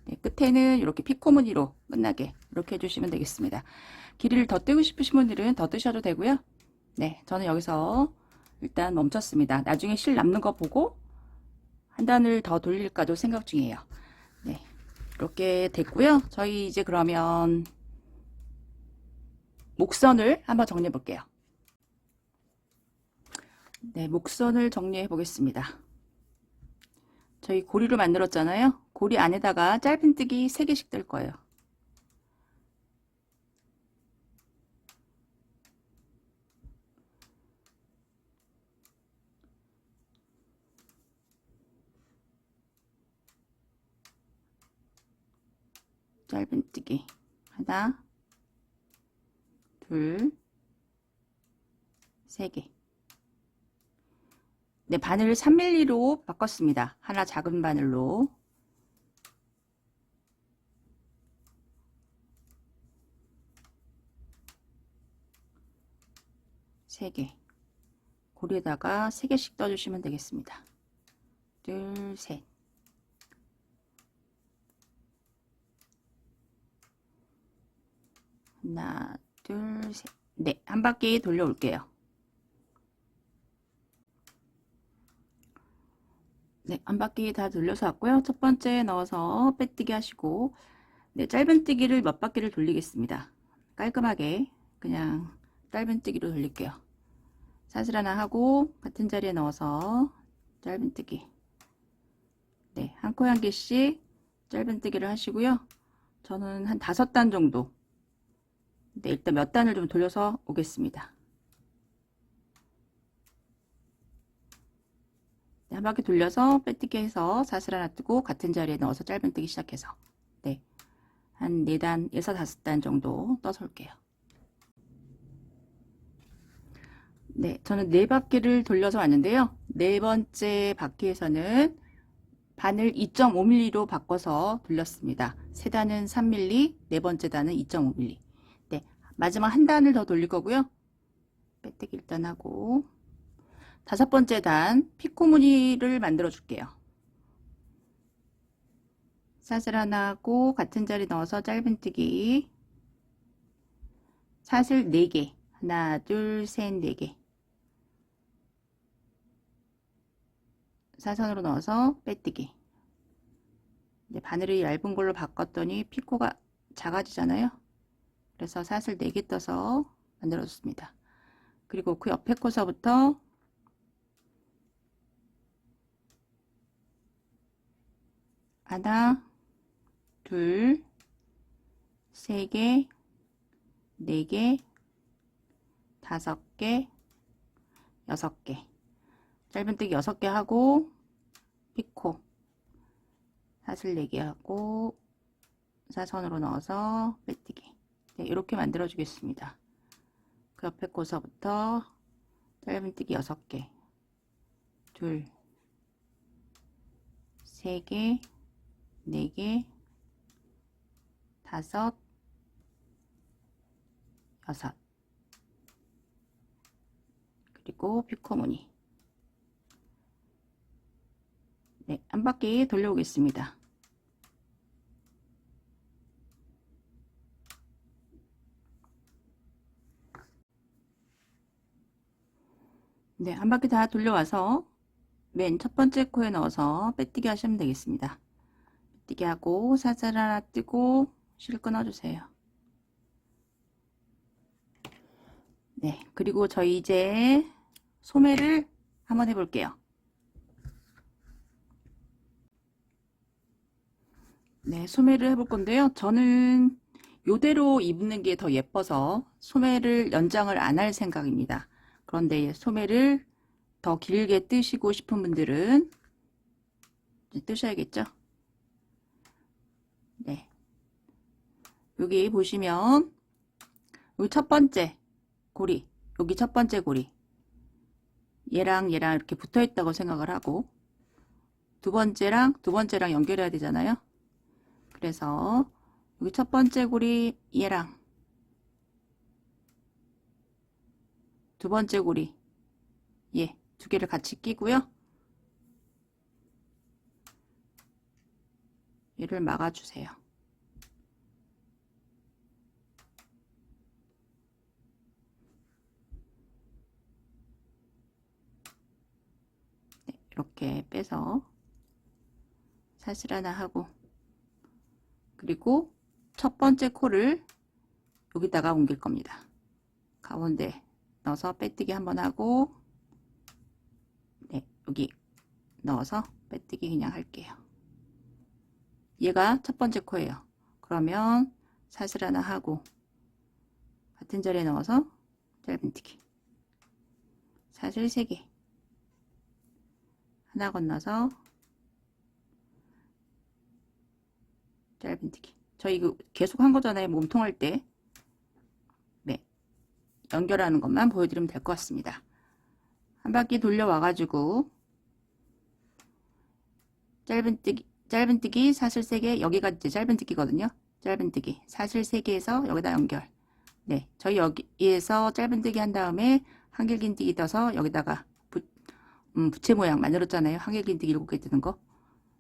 네, 끝에는 이렇게 피코 무늬로 끝나게 이렇게 해주시면 되겠습니다. 길이를 더 뜨고 싶으신 분들은 더 뜨셔도 되고요. 네, 저는 여기서 일단 멈췄습니다. 나중에 실 남는 거 보고 한 단을 더 돌릴까도 생각 중이에요. 네, 이렇게 됐고요. 저희 이제 그러면 목선을 한번 정리해 볼게요. 네, 목선을 정리해 보겠습니다. 저희 고리로 만들었잖아요. 고리 안에다가 짧은뜨기 3개씩 뜰 거예요. 짧은뜨기 하나, 둘, 3개. 네, 바늘을 3mm로 바꿨습니다. 하나 작은 바늘로. 세 개. 고리에다가 3개씩 떠주시면 되겠습니다. 둘, 셋. 하나, 둘, 셋. 네, 한 바퀴 돌려올게요. 네, 한 바퀴 다 돌려서 왔고요. 첫 번째 넣어서 빼뜨기 하시고, 네, 짧은뜨기를 몇 바퀴를 돌리겠습니다. 깔끔하게 그냥 짧은뜨기로 돌릴게요. 사슬 하나 하고 같은 자리에 넣어서 짧은뜨기. 네, 한 코 한 개씩 짧은뜨기를 하시고요. 저는 한 5단 정도. 네, 일단 몇 단을 좀 돌려서 오겠습니다. 네, 한 바퀴 돌려서 빼뜨기 해서 사슬 하나 뜨고 같은 자리에 넣어서 짧은뜨기 시작해서 네, 한 4단에서 5단 정도 떠서 올게요. 네, 저는 4바퀴를 돌려서 왔는데요. 네 번째 바퀴에서는 바늘 2.5mm로 바꿔서 돌렸습니다. 세 단은 3mm, 네 번째 단은 2.5mm. 네, 마지막 한 단을 더 돌릴 거고요. 빼뜨기 일단 하고 5번째 단 피코 무늬를 만들어 줄게요. 사슬 하나 하고 같은 자리 넣어서 짧은뜨기. 사슬 4개. 하나, 둘, 셋, 4개. 사선으로 넣어서 빼뜨기. 이제 바늘이 얇은 걸로 바꿨더니 피코가 작아지잖아요. 그래서 사슬 4개 떠서 만들어줬습니다. 그리고 그 옆에 코서부터 하나, 둘, 3개, 4개, 5개, 6개. 짧은뜨기 6개 하고 피코 사슬 4개 하고 사선으로 넣어서 빼뜨기. 네, 이렇게 만들어 주겠습니다. 그 옆에 코서부터 짧은뜨기 6개, 둘, 3개, 4개, 5, 6. 그리고 피코 무늬. 네, 한 바퀴 돌려오겠습니다. 네, 한 바퀴 다 돌려와서 맨 첫 번째 코에 넣어서 빼뜨기 하시면 되겠습니다. 빼뜨기 하고 사슬 하나 뜨고 실 끊어주세요. 네, 그리고 저희 이제 소매를 한번 해볼게요. 네, 소매를 해볼 건데요. 저는 요대로 입는 게 더 예뻐서 소매를 연장을 안 할 생각입니다. 그런데 소매를 더 길게 뜨시고 싶은 분들은 이제 뜨셔야겠죠. 네, 여기 보시면 여기 첫 번째 고리, 여기 첫 번째 고리, 얘랑 얘랑 이렇게 붙어 있다고 생각을 하고 두 번째랑 연결해야 되잖아요. 그래서 여기 첫 번째 고리 얘랑 두 번째 고리 얘 두 개를 같이 끼고요. 얘를 막아주세요. 네, 이렇게 빼서 사슬 하나 하고 그리고 첫 번째 코를 여기다가 옮길 겁니다. 가운데 넣어서 빼뜨기 한번 하고 네, 여기 넣어서 빼뜨기 그냥 할게요. 얘가 첫 번째 코예요. 그러면 사슬 하나 하고 같은 자리에 넣어서 짧은뜨기 사슬 3개 하나 건너서 짧은뜨기 저희 이거 계속 한 거잖아요. 몸통 할 때 네, 연결하는 것만 보여드리면 될 것 같습니다. 한 바퀴 돌려 와가지고 짧은뜨기 사슬 3개 여기가 이제 짧은뜨기거든요. 짧은뜨기 사슬 3개에서 여기다 연결 네, 저희 여기에서 짧은뜨기 한 다음에 한길긴뜨기 떠서 여기다가 부채 모양 만들었잖아요. 한길긴뜨기 7개 뜨는 거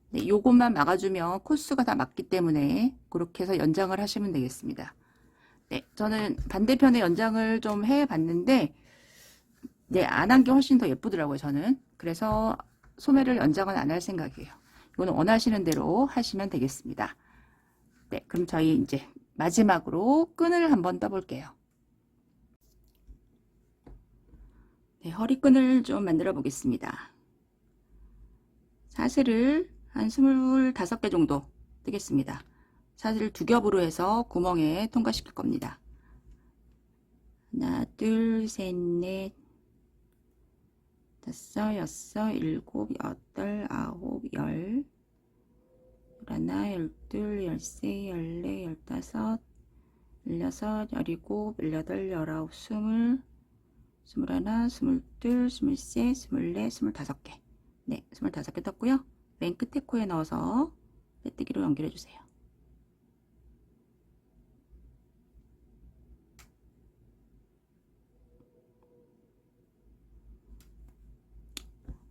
네, 요것만 막아주면 코스가 다 맞기 때문에 그렇게 해서 연장을 하시면 되겠습니다. 네, 저는 반대편에 연장을 좀 해봤는데 네, 안 한 게 훨씬 더 예쁘더라고요. 저는 그래서 소매를 연장은 안 할 생각이에요. 이거는 원하시는 대로 하시면 되겠습니다. 네, 그럼 저희 이제 마지막으로 끈을 한번 떠볼게요. 네, 허리끈을 좀 만들어 보겠습니다. 사슬을 한 25개 정도 뜨겠습니다. 사슬을 2겹으로 해서 구멍에 통과시킬 겁니다. 하나, 둘, 셋, 넷, 다섯, 여섯, 일곱, 여덟, 아홉, 열, 열하나, 열둘, 열세, 열네, 열다섯, 열여섯, 열일곱, 열여덟, 열아홉, 스물, 스물하나, 스물둘, 스물셋, 스물넷, 25개. 네, 25개 떴고요. 맨 끝에 코에 넣어서 빼뜨기로 연결해 주세요.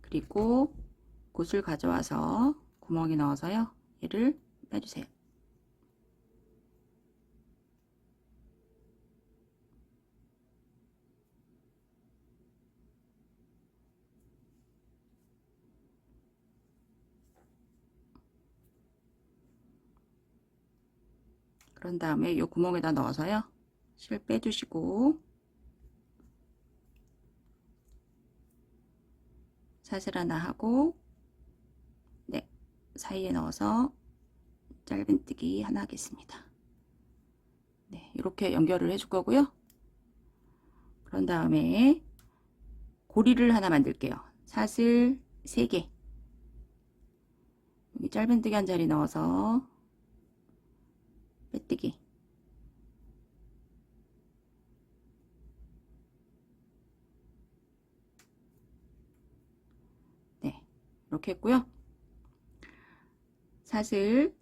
그리고 굿을 가져와서 구멍에 넣어서요. 얘를 빼주세요. 그런 다음에 이 구멍에다 넣어서요. 실 빼주시고 사슬 하나 하고 네, 사이에 넣어서 짧은뜨기 하나 하겠습니다. 네, 이렇게 연결을 해줄 거고요. 그런 다음에 고리를 하나 만들게요. 사슬 3개 여기 짧은뜨기 한 자리 넣어서 빼뜨기 네, 이렇게 했고요. 사슬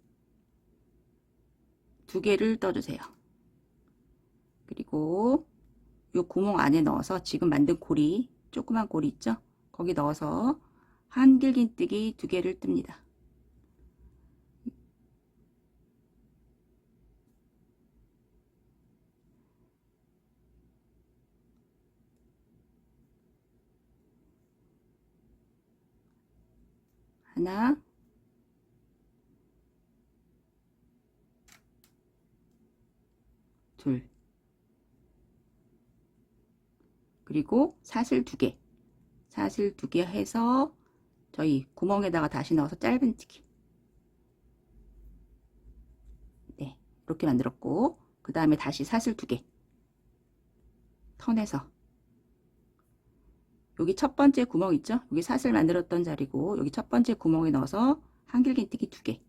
2개를 떠주세요. 그리고 이 구멍 안에 넣어서 지금 만든 고리 조그만 고리 있죠? 거기 넣어서 한길긴뜨기 2개를 뜹니다. 하나 둘 그리고 사슬 2개 사슬 2개 해서 저희 구멍에다가 다시 넣어서 짧은뜨기 네, 이렇게 만들었고 그 다음에 다시 사슬 2개 턴해서 여기 첫 번째 구멍 있죠? 여기 사슬 만들었던 자리고 여기 첫 번째 구멍에 넣어서 한길긴뜨기 2개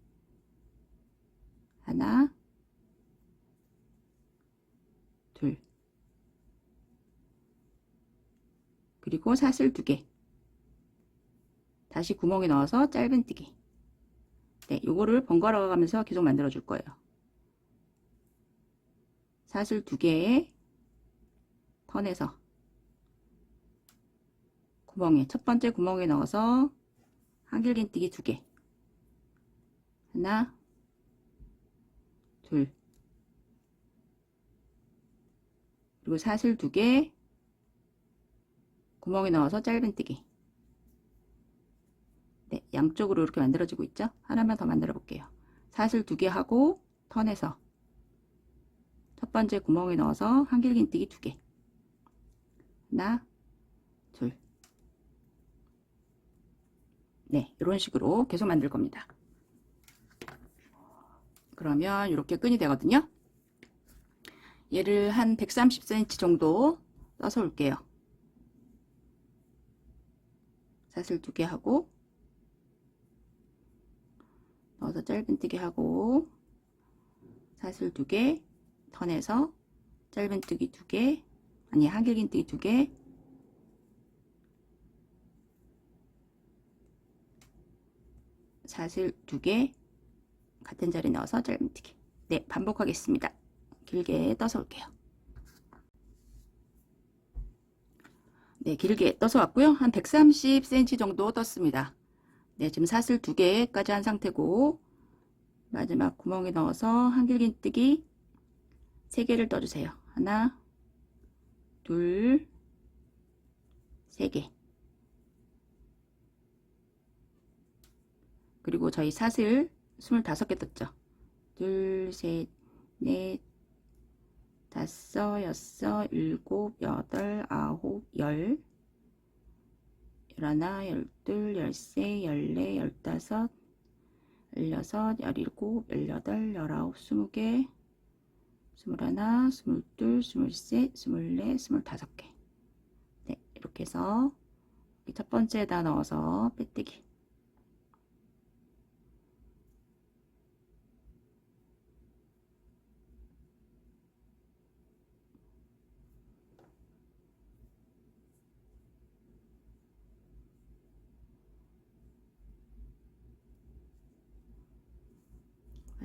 하나 둘 그리고 사슬 2개 다시 구멍에 넣어서 짧은뜨기. 네, 요거를 번갈아 가면서 계속 만들어 줄 거예요. 사슬 2개에 턴에서 구멍에, 첫 번째 구멍에 넣어서 한길긴뜨기 2개. 하나, 둘. 그리고 사슬 2개, 구멍에 넣어서 짧은뜨기. 네, 양쪽으로 이렇게 만들어지고 있죠? 하나만 더 만들어 볼게요. 사슬 2개 하고 턴에서 첫 번째 구멍에 넣어서 한길긴뜨기 2개. 하나, 둘. 네, 이런 식으로 계속 만들 겁니다. 그러면 이렇게 끈이 되거든요. 얘를 한 130cm 정도 떠서 올게요. 사슬 2개 하고 넣어서 짧은뜨기 하고 사슬 2개 턴에서 짧은뜨기 2개, 아니 한길긴뜨기 2개, 사슬 2개 같은 자리 넣어서 짧은뜨기. 네, 반복하겠습니다. 길게 떠서 올게요. 네, 길게 떠서 왔고요. 한 130cm 정도 떴습니다. 네, 지금 사슬 2개까지 한 상태고 마지막 구멍에 넣어서 한길긴뜨기 3개를 떠주세요. 하나, 둘, 3개. 그리고 저희 사슬 25개 떴죠. 둘, 셋, 넷, 다섯, 여섯, 일곱, 여덟, 아홉, 열, 열하나, 열둘, 열세, 열네, 열다섯, 열여섯, 열일곱, 열여덟, 열아홉, 20개, 21, 22, 23, 24, 25개. 네, 이렇게 해서 첫 번째에다 넣어서 빼뜨기.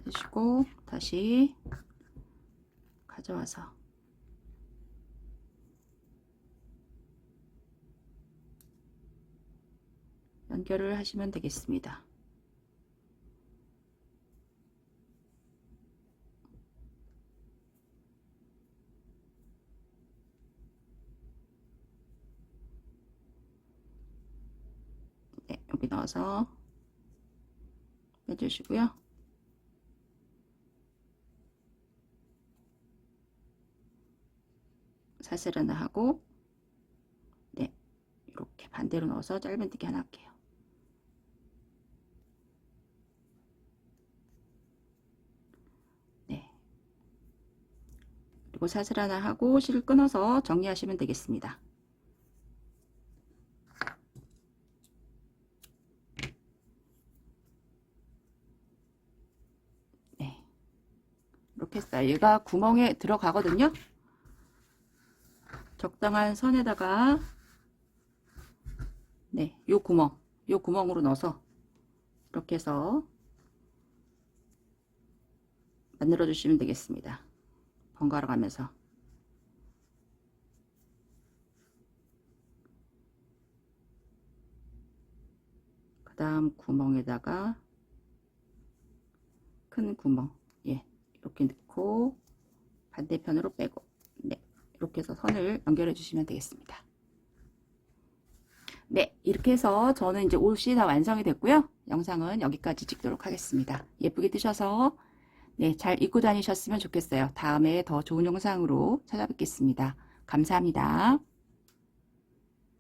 해주시고 다시 가져와서 연결을 하시면 되겠습니다. 네, 여기 넣어서 빼주시고요. 사슬 하나 하고, 네, 이렇게 반대로 넣어서 짧은뜨기 하나 할게요. 네, 그리고 사슬 하나 하고 실을 끊어서 정리하시면 되겠습니다. 네, 이렇게 했어요. 얘가 구멍에 들어가거든요. 적당한 선에다가 네, 요 구멍으로 넣어서 이렇게 해서 만들어 주시면 되겠습니다. 번갈아 가면서 그 다음 구멍에다가 큰 구멍, 예, 이렇게 넣고 반대편으로 빼고, 네, 이렇게 해서 선을 연결해 주시면 되겠습니다. 네, 이렇게 해서 저는 이제 옷이 다 완성이 됐고요. 영상은 여기까지 찍도록 하겠습니다. 예쁘게 뜨셔서 네, 잘 입고 다니셨으면 좋겠어요. 다음에 더 좋은 영상으로 찾아뵙겠습니다. 감사합니다.